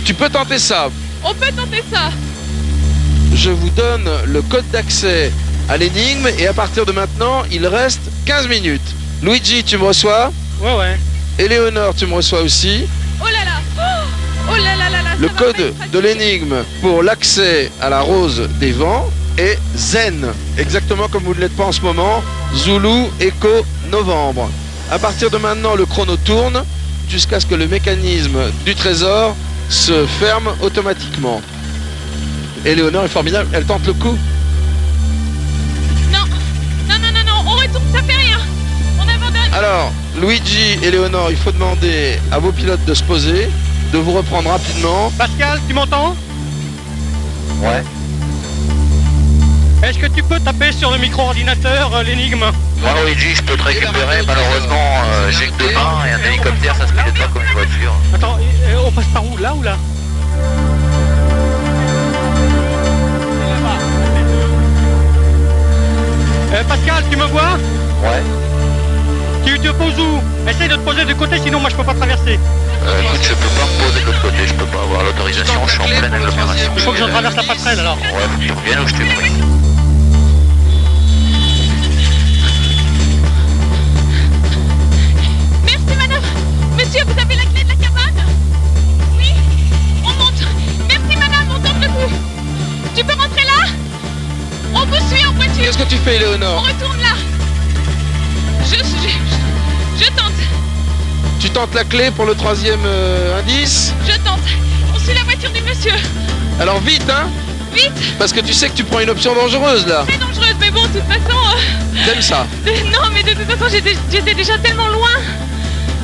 Tu peux tenter ça. on peut tenter ça. Je vous donne le code d'accès à l'énigme et à partir de maintenant, il reste 15 minutes. Luigi, tu me reçois. Ouais. Éléonore, tu me reçois aussi. Oh là là. Oh là là là là. Le ça va pas code être de facile. l'énigme pour l'accès à la Rose des Vents est Zen. Exactement comme vous ne l'êtes pas en ce moment. Zulu, Echo, Novembre. À partir de maintenant, le chrono tourne jusqu'à ce que le mécanisme du trésor se ferme automatiquement. Éléonore est formidable, elle tente le coup. Non, on retourne, ça fait rien. On abandonne. Alors, Luigi et Léonore, il faut demander à vos pilotes de se poser, de vous reprendre rapidement. Pascal, tu m'entends? Ouais. Est-ce que tu peux taper sur le micro-ordinateur l'énigme? Moi, Luigi, je peux te récupérer. Malheureusement, j'ai que 2 mains et un hélicoptère, ça se pilote pas comme une voiture. Attends, on passe par où? Là ou là? Pascal, tu me vois? Ouais. Tu te poses où? Essaye de te poser de côté, sinon moi je peux pas traverser. Écoute, je peux pas me poser de l'autre côté, je peux pas avoir l'autorisation, je suis en pleine agglomération. Il faut que je traverse la passerelle alors. Ouais, faut que tu reviennes ou je t'ai pris. Merci madame. Monsieur, vous avez la clé de la cabane? Oui, on monte. Merci madame, on tente le coup. Tu peux rentrer là? On vous suit en voiture. Qu'est-ce que tu fais, On Léonore? retourne là. Je tente. Tu tentes la clé pour le troisième indice. Je tente. On suit la voiture du monsieur. Alors vite, hein, Vite. parce que tu sais que tu prends une option dangereuse là. Très dangereuse, mais bon, de toute façon... T'aimes ça? Non, mais de toute façon, j'étais déjà tellement loin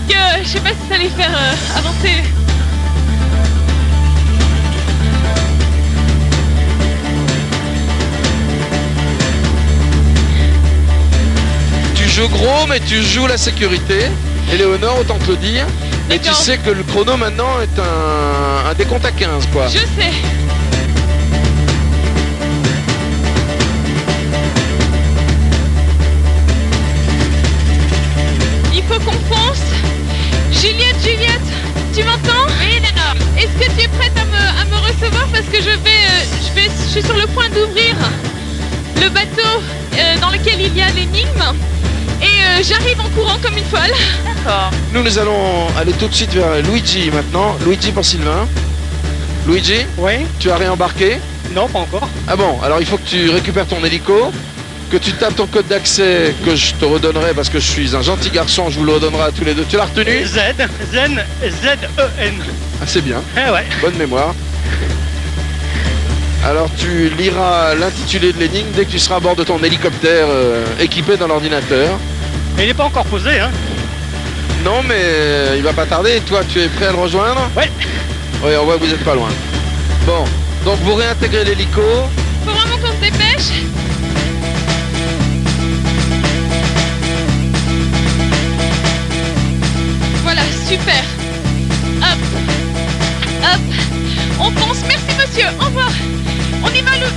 que je sais pas si ça allait faire avancer. Tu joues gros, mais tu joues la sécurité. Éléonore, autant te le dire. Mais tu D'accord. sais que le chrono maintenant est un décompte à 15, quoi. Je sais. Il faut qu'on fonce. Juliette, tu m'entends? Oui, Léonore. Est-ce que tu es prête à me recevoir parce que je suis sur le point d'ouvrir le bateau dans lequel il y a l'énigme et j'arrive en courant comme une folle. D'accord. Nous allons aller tout de suite vers Luigi maintenant. Luigi pour Sylvain. Luigi, Oui? tu as réembarqué? Non, pas encore. Ah bon, alors il faut que tu récupères ton hélico, que tu tapes ton code d'accès que je te redonnerai parce que je suis un gentil garçon, je vous le redonnerai à tous les deux. Tu l'as retenu? Z-E-N. Ah, c'est bien, Eh ouais. bonne mémoire. Alors tu liras l'intitulé de l'énigme dès que tu seras à bord de ton hélicoptère équipé dans l'ordinateur. Et il n'est pas encore posé, hein? Non, mais il va pas tarder. Toi, tu es prêt à le rejoindre? Ouais. Oui, on voit que vous n'êtes pas loin. Bon, donc vous réintégrez l'hélico. Faut vraiment qu'on se dépêche. Voilà, super. Hop. Hop. On pense. Merci monsieur. Au revoir. On y va le...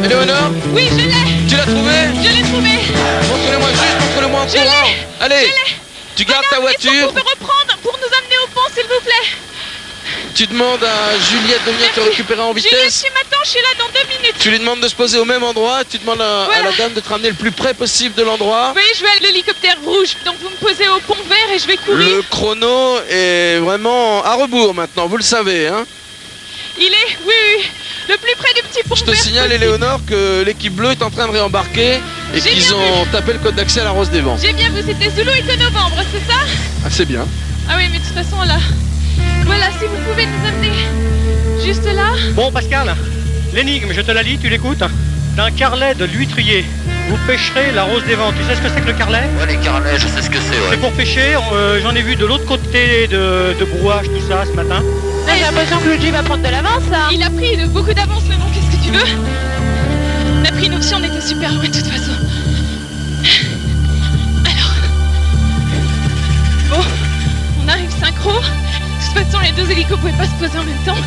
Éléonore, Oui, je l'ai. tu l'as trouvé? Je l'ai trouvé. Montre-le-moi juste, montre-le-moi en Je courant. l'ai. Allez, Je l'ai. tu gardes ta Madame, est-ce voiture. qu'on peut reprendre pour nous amener au pont, s'il vous plaît? Tu demandes à Juliette de venir te Merci. récupérer en Juliette, vitesse. tu m'attends, je suis là dans 2 minutes. Tu lui demandes de se poser au même endroit. Tu demandes à Voilà. la dame de te ramener le plus près possible de l'endroit. Oui, je vais à l'hélicoptère rouge, donc vous me posez au pont vert et je vais courir. Le chrono est vraiment à rebours maintenant, vous le savez. Hein. Il est, oui, le plus près du petit pont Je te vert signale, possible. Éléonore, que l'équipe bleue est en train de réembarquer et J'ai qu'ils bien ont tapé le code d'accès à la Rose des Vents. J'ai bien vu, c'était Zulu et que novembre, c'est ça? Ah, c'est bien. Ah oui, mais de toute façon, là... Voilà, si vous pouvez nous amener juste là. Bon, Pascal, l'énigme, je te la lis, tu l'écoutes? D'un carlet de l'huîtrier, vous pêcherez la rose des vents. Tu sais ce que c'est que le carlet? Ouais, les carnets, je sais ce que c'est, C'est ouais. pour pêcher, j'en ai vu de l'autre côté de Brouage, tout ça, ce matin. Ah, j'ai l'impression que Luigi va prendre de l'avance, là. Il a pris beaucoup d'avance, mais bon, qu'est-ce que tu veux? On a pris une option, on était super loin de toute façon. Alors... Bon, on arrive synchro. De toute façon, les 2 hélicos pouvaient pas se poser en même temps.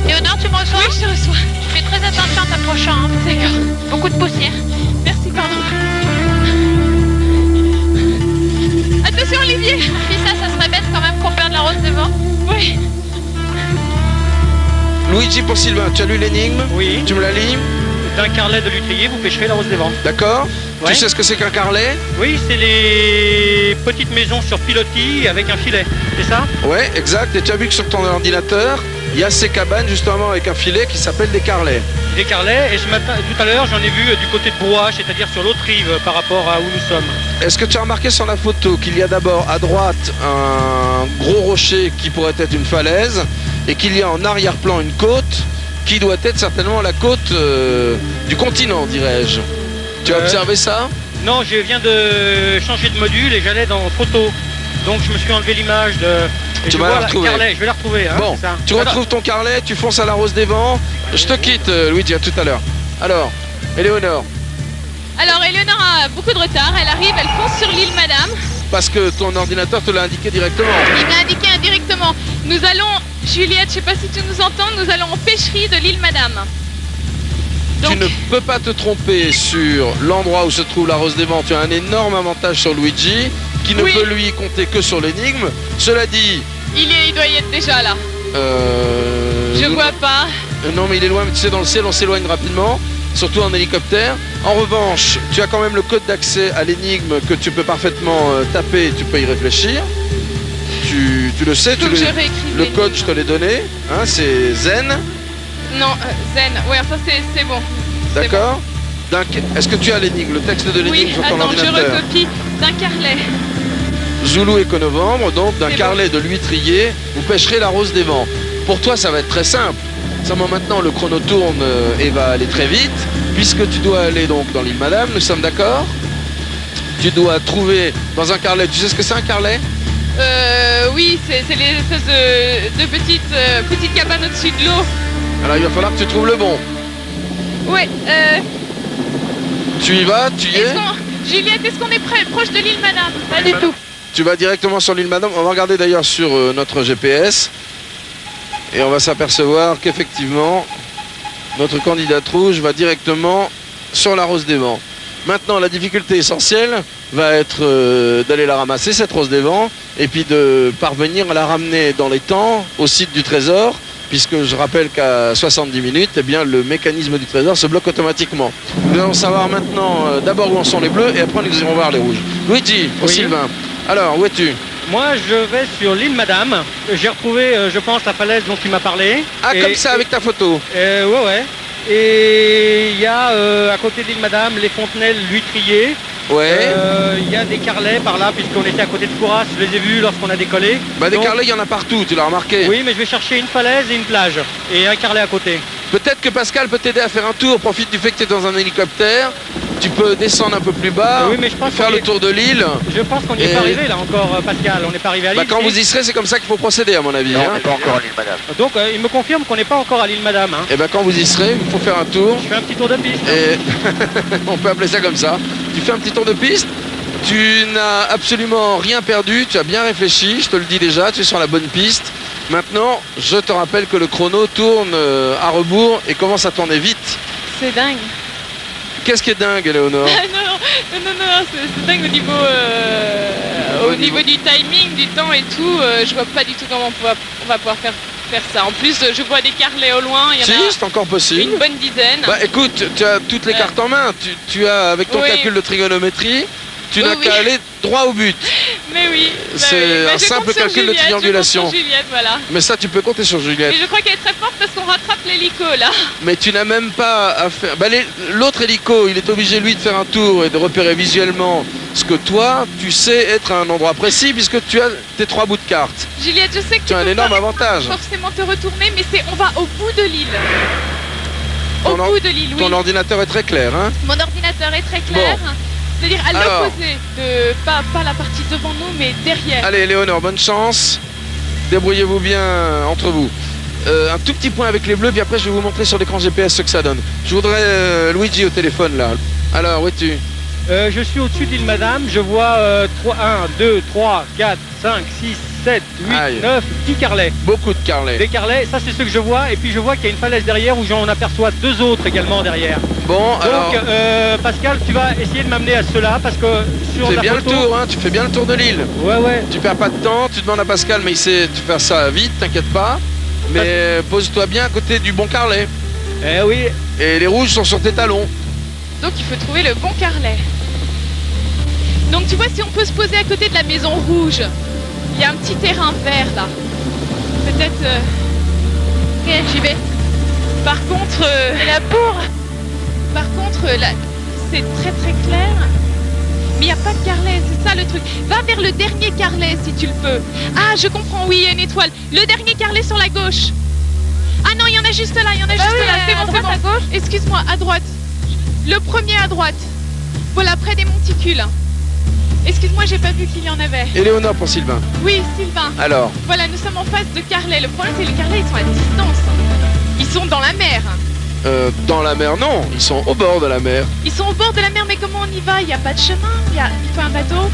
Léonore, tu me reçois? Oui, je te reçois. Tu fais très attention en t'approchant. Hein. D'accord. Beaucoup de poussière. Merci, pardon. Attention, Olivier. Puis ça serait bête quand même qu'on perde la rose des vents. Oui. Luigi pour Sylvain, tu as lu l'énigme? Oui. Tu me la lis? D'un carlet de l'huîtrier, vous pêcherez la rose des vents. D'accord. Ouais. Tu sais ce que c'est qu'un carlet? Oui, c'est les petites maisons sur pilotis avec un filet, c'est ça? Ouais, exact. Et tu as vu que sur ton ordinateur, il y a ces cabanes justement avec un filet qui s'appelle des carlets. Des carlets, et ce matin, tout à l'heure, j'en ai vu du côté de Brouage, c'est-à-dire sur l'autre rive par rapport à où nous sommes. Est-ce que tu as remarqué sur la photo qu'il y a d'abord à droite un gros rocher qui pourrait être une falaise et qu'il y a en arrière-plan une côte qui doit être certainement la côte du continent, dirais-je. Tu as observé ça? Non, je viens de changer de module et j'allais dans photo. Donc je me suis enlevé l'image de... et Tu je vas vois la retrouver. Carlet, je vais la retrouver. Hein, Bon, c'est ça. tu retrouves ton carlet, tu fonces à la Rose des Vents. Je te quitte, Luigi, à tout à l'heure. Alors, Éléonore, Alors, Eleonore a beaucoup de retard. Elle arrive, elle fonce sur l'île Madame. parce que ton ordinateur te l'a indiqué directement. Il m'a indiqué indirectement. Nous allons, Juliette, je sais pas si tu nous entends, nous allons en pêcherie de l'île Madame. Tu ne peux pas te tromper sur l'endroit où se trouve la Rose des Vents. Tu as un énorme avantage sur Luigi, qui ne Oui. peut lui compter que sur l'énigme. Cela dit, Il doit y être déjà là. Je nous- vois pas. Non, mais il est loin, mais tu sais, dans le ciel, on s'éloigne rapidement, surtout en hélicoptère. En revanche, tu as quand même le code d'accès à l'énigme que tu peux parfaitement taper et tu peux y réfléchir. Tu le sais, Faut que je réécrive le l'énigme. code, je te l'ai donné. Hein, c'est Zen, Non, Zen. Ouais, enfin c'est bon. C'est d'accord. Est-ce que tu as l'énigme, le texte de bon. l'énigme Oui, sur ton attends, je ordinateur? recopie d'un carlet. Zulu et Conovembre, donc d'un C'est carlet de l'huîtrier, vous pêcherez la Rose des Vents. Pour toi, ça va être très simple. Seulement maintenant, le chrono tourne et va aller très vite, puisque tu dois aller donc dans l'île Madame, nous sommes d'accord? Tu dois trouver dans un carlet, tu sais ce que c'est un carlet? Oui, c'est les espèces de petites cabanes au-dessus de l'eau. Alors il va falloir que tu trouves le bon. Ouais, Tu y vas, tu y es? Juliette, est-ce qu'on est proche de l'île Madame? Pas du tout. Tu vas directement sur l'île Madame. On va regarder d'ailleurs sur notre GPS. Et on va s'apercevoir qu'effectivement, notre candidate rouge va directement sur la Rose des Vents. Maintenant, la difficulté essentielle va être d'aller la ramasser, cette Rose des Vents, et puis de parvenir à la ramener dans les temps au site du trésor, puisque je rappelle qu'à 70 minutes, eh bien, le mécanisme du trésor se bloque automatiquement. Nous allons savoir maintenant d'abord où en sont les bleus, et après nous irons voir les rouges. Luigi, au Oui. Sylvain. Alors, où es-tu? Moi, je vais sur l'île Madame. J'ai retrouvé, je pense, la falaise dont tu m'as parlé. Ah, Et- comme ça, avec ta photo. Ouais. Et il y a à côté de l'île Madame les fontenelles, l'huîtrier. Ouais. Il y a des carrelets par là, puisqu'on était à côté de Fouras, je les ai vus lorsqu'on a décollé. Bah des Donc, carrelets, il y en a partout, tu l'as remarqué. Oui, mais je vais chercher une falaise et une plage. Et un carrelet à côté. Peut-être que Pascal peut t'aider à faire un tour. Profite du fait que tu es dans un hélicoptère. Tu peux descendre un peu plus bas, Oui, mais je pense faire qu'on le est- tour de l'île. Je pense qu'on n'y est Et- pas arrivé là encore, Pascal. On n'est pas arrivé à Bah, l'île. quand si vous y serez, c'est comme ça qu'il faut procéder, à mon avis. Non, hein. on n'est pas encore à l'île Madame. Donc il me confirme qu'on n'est pas encore à l'île Madame. Hein. Et ben quand vous y serez, il faut faire un tour. Je fais un petit tour de piste. Et on peut appeler ça comme ça. Tu fais un petit tour de piste. Tu n'as absolument rien perdu. Tu as bien réfléchi. Je te le dis déjà. Tu es sur la bonne piste. Maintenant, je te rappelle que le chrono tourne à rebours et commence à tourner vite. C'est dingue. Qu'est-ce qui est dingue, Éléonore? Non, c'est dingue au niveau du timing, du temps et tout. Je vois pas du tout comment on va pouvoir faire ça. En plus, je vois des carrelets au loin. Il y Si, en a c'est encore possible. une bonne dizaine. Bah écoute, tu as toutes les cartes en main. Tu as, avec ton Oui. calcul de trigonométrie, tu n'as Oui. qu'à aller droit au but. Mais oui. C'est un je simple compte sur calcul de Juliette, triangulation. je compte sur Juliette, voilà. Mais ça, tu peux compter sur Juliette. Et je crois qu'elle est très forte parce qu'on rattrape l'hélico là. Mais tu n'as même pas à faire... Bah, l'autre hélico, il est obligé, lui, de faire un tour et de repérer visuellement ce que toi, tu sais être à un endroit précis puisque tu as tes 3 bouts de carte. Juliette, je sais que Tu as un peux énorme pas avantage. forcément te retourner, mais on va au bout de l'île. Au Ton or- bout de l'île, oui. Ton ordinateur est très clair, hein? Mon ordinateur est très clair. C'est-à-dire à Alors. l'opposé de pas la partie devant nous, mais derrière. Allez, Léonore, bonne chance. Débrouillez-vous bien entre vous. Un tout petit point avec les bleus, puis après je vais vous montrer sur l'écran GPS ce que ça donne. Je voudrais Luigi au téléphone là. Alors, où es-tu? Je suis au-dessus de l'île Madame. Je vois 1, 2, 3, 4, 5, 6, 7, 8, Aïe. 9, 10 carrelets. Beaucoup de carrelets. Des carrelets, ça c'est ce que je vois. Et puis je vois qu'il y a une falaise derrière où j'en aperçois 2 autres également derrière. Bon, alors, Donc Pascal, tu vas essayer de m'amener à cela parce que sur tu la fais bien photo... le tour, hein? Tu fais bien le tour de l'île. Ouais. Tu perds pas de temps, tu demandes à Pascal, mais il sait faire ça vite, t'inquiète pas. Mais pose-toi bien à côté du bon carlet. Eh oui. Et les rouges sont sur tes talons. Donc il faut trouver le bon carlet. Donc tu vois, si on peut se poser à côté de la maison rouge, il y a un petit terrain vert là. Peut-être... Ok, j'y vais. Par contre... la bourre. Par contre, là, c'est très très clair. Mais il n'y a pas de carlet, c'est ça le truc. Va vers le dernier carlet si tu le peux. Ah, je comprends, oui, il y a une étoile. Le dernier carlet sur la gauche. Ah non, il y en a juste là, il y en a juste là. C'est bon, c'est bon. À gauche. Excuse-moi, à droite. Le premier à droite. Voilà, près des monticules. Excuse-moi, j'ai pas vu qu'il y en avait. Éléonore pour Sylvain. Oui, Sylvain. Alors, Voilà, nous sommes en face de carlet. Le problème, c'est que les carlets, ils sont à distance. Ils sont dans la mer. dans la mer, non, ils sont au bord de la mer. Ils sont au bord de la mer, mais comment on y va? Il n'y a pas de chemin. Il faut un bateau.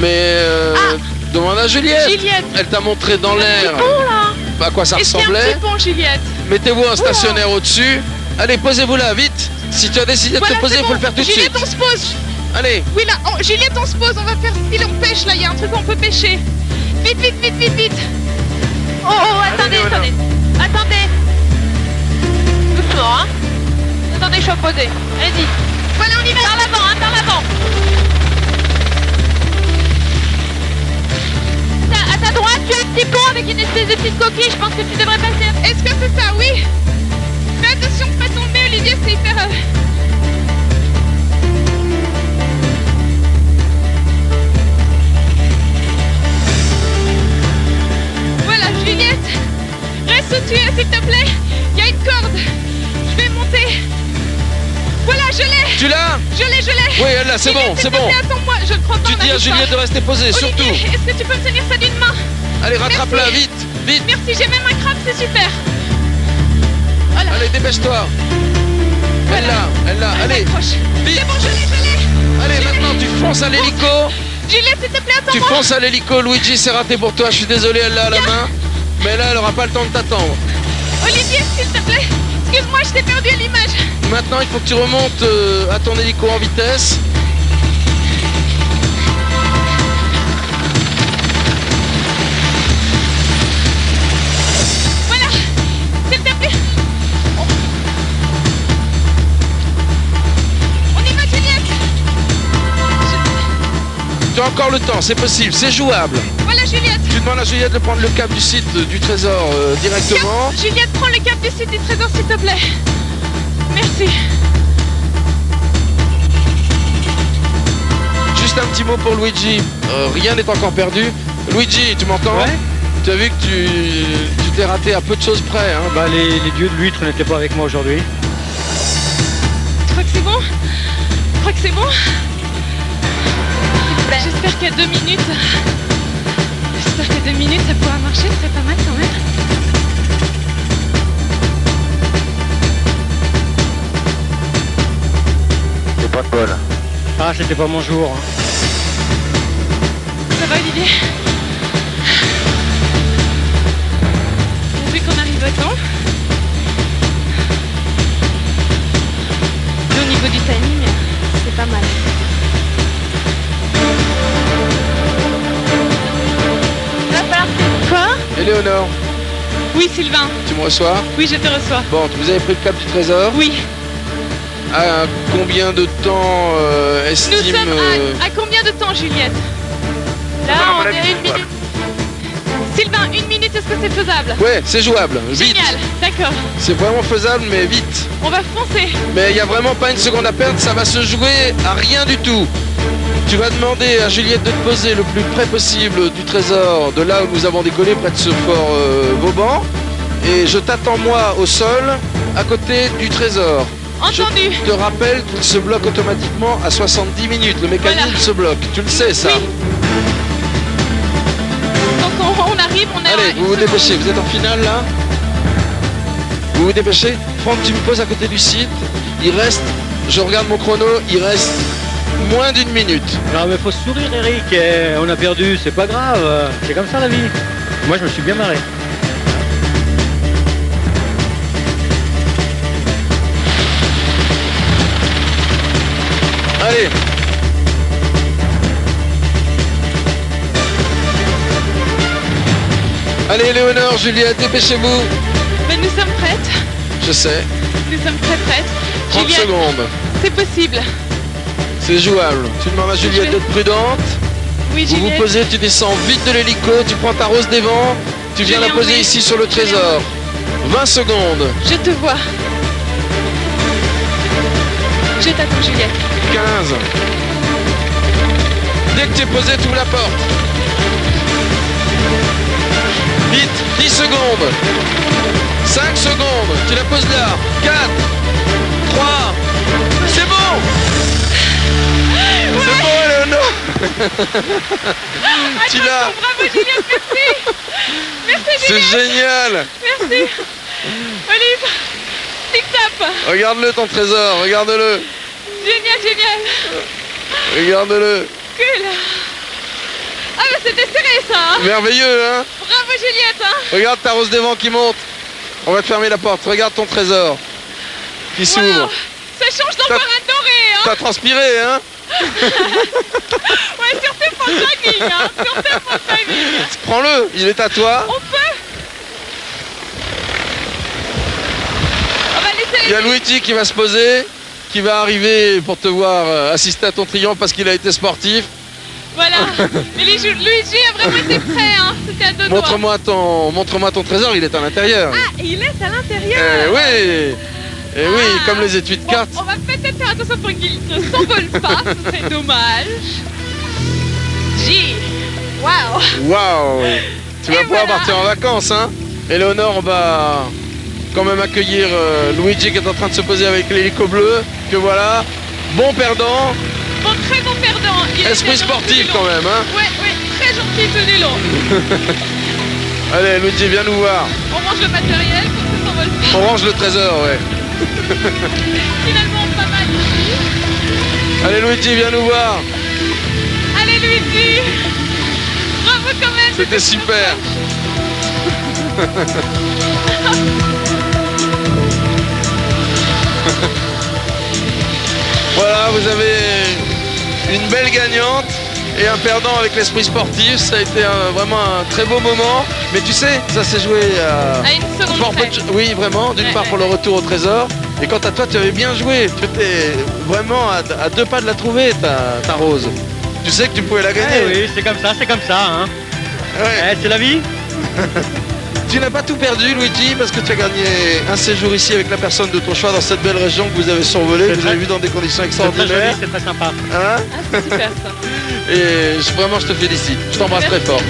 Mais demande à Juliette. Juliette. Elle t'a montré dans l'air Bon, là. à quoi ça Est-ce qu'il y a un ressemblait. petit pont, Juliette? Mettez-vous un stationnaire au-dessus. Allez, posez-vous là, vite. Si tu as décidé de Voilà, te poser, c'est il faut bon. le faire tout de Juliette, suite. on se pose. Allez, Oui, là, Juliette, on se pose. On va faire style, on pêche, là. Il y a un truc où on peut pêcher. Vite, vite, vite, vite, vite. Oh, attendez, Léonore. attendez. Doucement, hein. Attendez, je suis opposé. Allez-y. Voilà, on y va. Par l'avant, par l'avant. À ta droite, tu as un petit pont avec une espèce de petite coquille. Je pense que tu devrais passer. Est-ce que c'est ça? Oui. Fais attention de pas tomber, Olivier, c'est hyper... Voilà, Juliette. Reste au-dessus, s'il te plaît. Il y a une corde. Je vais monter. Voilà, je l'ai. tu l'as? Je l'ai. Oui, elle l'a, c'est Juliette, bon, s'il c'est te bon. plaît, attends-moi. Je ne crois pas. Tu on dis à n'arrive Juliette de pas. rester posée, surtout. Olivier, est-ce que tu peux me tenir ça d'une main? Allez, rattrape-la, Merci. vite, vite. Merci, j'ai même un crabe, c'est super. Voilà. Allez, dépêche-toi. Elle l'a, allez, Accroche. vite. C'est bon, je l'ai. Allez, maintenant, tu fonces à l'hélico. Juliette, s'il te plaît, Tu attends-moi. fonces à l'hélico, Luigi, c'est raté pour toi. Je suis désolé, elle l'a à la main. Mais là, elle aura pas le temps de t'attendre. Olivier, s'il te plaît. Excuse-moi, je t'ai perdu à l'image. Maintenant, il faut que tu remontes à ton hélico en vitesse. Voilà. S'il te plaît. On y va, Juliette. Tu as encore le temps, c'est possible, c'est jouable. Voilà, Juliette. Tu demandes à Juliette de prendre le cap du site du trésor directement. Juliette, prends le cap du site du trésor, s'il te plaît. Merci. Juste un petit mot pour Luigi. Rien n'est encore perdu. Luigi, tu m'entends? Ouais. Tu as vu que tu t'es raté à peu de choses près. Hein. Bah les dieux de l'huître n'étaient pas avec moi aujourd'hui. Je crois que c'est bon. Je crois que c'est bon. J'espère qu'à 2 minutes. J'espère qu'à 2 minutes ça pourra marcher, ce serait pas mal quand même. C'est pas de bol. Ah, c'était pas mon jour. Hein. Ça va Olivier? Vu qu'on arrive à temps. Et au niveau du timing, c'est pas mal. Va falloir que... Quoi? Éléonore, Oui Sylvain, tu me reçois? oui je te reçois. Bon, vous avez pris le cap du trésor. Oui, À combien de temps nous estime... sommes à combien de temps Juliette? Là on est à 1 minute. Sylvain, 1 minute, est-ce que c'est faisable? Ouais, c'est jouable. Vite. Génial, d'accord. C'est vraiment faisable, mais vite. On va foncer. Mais il n'y a vraiment pas une seconde à perdre, ça va se jouer à rien du tout. Tu vas demander à Juliette de te poser le plus près possible du trésor, de là où nous avons décollé, près de ce fort Vauban. Et je t'attends moi au sol, à côté du trésor. Entendu. Je te rappelle qu'il se bloque automatiquement à 70 minutes. Le mécanisme Voilà. se bloque. Tu le sais, ça. Oui. Donc on arrive, on a... Allez, vous vous dépêchez. Vous êtes en finale, là? Vous vous dépêchez? Franck, tu me poses à côté du site. Il reste, je regarde mon chrono, il reste moins d'1 minute. Non mais faut sourire Eric, on a perdu, c'est pas grave, c'est comme ça la vie. Moi je me suis bien marré. Allez. Allez, Léonore, Juliette, dépêchez-vous. Mais nous sommes prêtes. Je sais. Nous sommes très prêtes. 30 Juliette, secondes. c'est possible. C'est jouable. Tu demandes à Juliette d'être prudente. Oui, Vous vous Juliette. posez, tu descends vite de l'hélico, tu prends ta rose des vents, tu viens Je la l'ai poser enlevé. ici sur le Je l'ai trésor. 20 secondes. Je te vois. Je t'attends, Juliette. 15. Dès que tu es posé, tu ouvres la porte. Vite, 10 secondes. 5 secondes, tu la poses là. 4, 3, c'est bon. C'est bon, Léonore. Tu l'as. Bravo, Juliette, merci. Merci, C'est Juliette. génial. Merci. Olive, tic-tac. Regarde-le ton trésor, regarde-le. Génial, génial. Regarde-le. Cool. Ah, mais c'était serré, ça. Hein. Merveilleux, hein? Bravo, Juliette. Hein. Regarde ta rose des vents qui monte. On va te fermer la porte. Regarde ton trésor qui s'ouvre. Wow. Ça change d'encore un doré, hein. T'as transpiré, hein? Ouais, sur tes points de timing, hein. Sur tes points de timing. Prends-le, il est à toi. On peut. On va laisser Il y a Luigi qui va se poser, qui va arriver pour te voir assister à ton triomphe parce qu'il a été sportif. Voilà. Mais Luigi a vraiment été prêt, hein. C'était à deux doigts. Montre-moi ton trésor, il est à l'intérieur. Ah, et il est à l'intérieur. Oui. Et oui, comme les étuis de Bon, cartes. on va peut-être faire attention pour qu'il ne s'envole pas, ce serait dommage. J. Waouh. Waouh. Tu vas Et pouvoir voilà. partir en vacances, hein? Éléonore, on va quand même accueillir Luigi qui est en train de se poser avec l'hélico bleu. Que voilà, bon perdant. Bon, très bon perdant. Il Esprit était gentil sportif tout quand du long. même, hein? Ouais, très gentil tout du long. Allez, Luigi, viens nous voir. On range le matériel pour que ça s'envole pas. On range le trésor, ouais. Finalement, pas mal ici. Allez, Luigi, viens nous voir. Allez, Luigi. Bravo quand même. C'était super. Voilà, vous avez une belle gagnante et un perdant avec l'esprit sportif. Ça a été vraiment un très beau moment. Mais tu sais, ça s'est joué À une seconde fort peu près. oui, vraiment. D'une part pour le retour au trésor. Et quant à toi, tu avais bien joué. Tu étais vraiment à 2 pas de la trouver, ta rose. Tu sais que tu pouvais la gagner. Oui, c'est comme ça, hein. Ouais. C'est la vie. Tu n'as pas tout perdu, Luigi, parce que tu as gagné un séjour ici avec la personne de ton choix dans cette belle région que vous avez survolée, que vous avez vu dans des conditions C'est très extraordinaires. joli, c'est très sympa. Hein? C'est super ça. Et vraiment, je te félicite. Je t'embrasse très fort.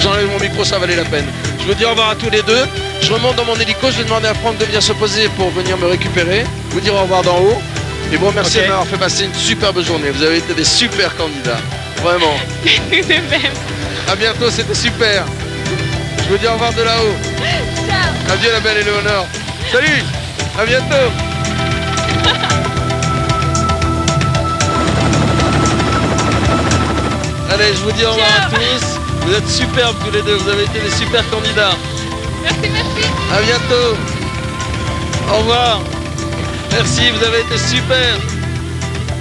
J'enlève mon micro, ça valait la peine. Je vous dis au revoir à tous les deux. Je remonte dans mon hélico, je vais demander à Franck de venir se poser pour venir me récupérer. Vous dire au revoir d'en haut. Et bon, merci Ok. de m'avoir fait passer une superbe journée. Vous avez été des super candidats. Vraiment. De même. À bientôt, c'était super. Je vous dis au revoir de là-haut. Ciao. Adieu la belle Éléonore. Salut. À bientôt. Allez, je vous dis au revoir à tous. Vous êtes superbes tous les deux. Vous avez été des super candidats. Merci. À bientôt. Au revoir. Merci, vous avez été super.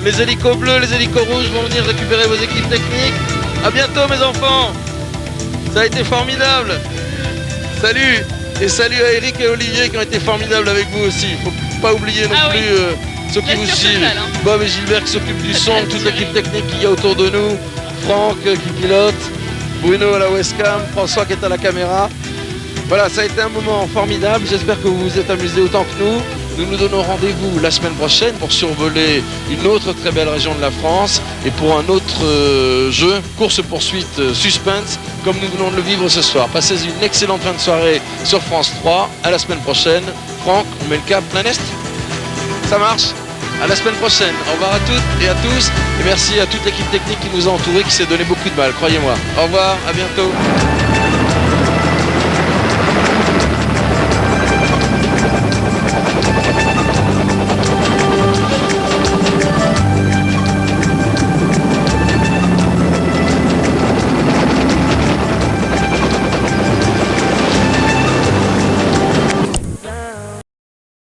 Les hélicos bleus, les hélicos rouges vont venir récupérer vos équipes techniques. À bientôt mes enfants. Ça a été formidable. Salut. Et salut à Eric et Olivier qui ont été formidables avec vous aussi. Faut pas oublier non Ah plus oui. ceux qui La vous surprise suivent. totale, hein. Bob et Gilbert qui s'occupent du son, toute l'équipe technique qu'il y a autour de nous. Franck qui pilote. Bruno à la webcam. François qui est à la caméra. Voilà, ça a été un moment formidable. J'espère que vous vous êtes amusés autant que nous. Nous nous donnons rendez-vous la semaine prochaine pour survoler une autre très belle région de la France et pour un autre jeu, course-poursuite suspense, comme nous venons de le vivre ce soir. Passez une excellente fin de soirée sur France 3. À la semaine prochaine. Franck, on met le cap plein est? Ça marche? À la semaine prochaine. Au revoir à toutes et à tous. Et merci à toute l'équipe technique qui nous a entourés, qui s'est donné beaucoup de mal, croyez-moi. Au revoir, à bientôt.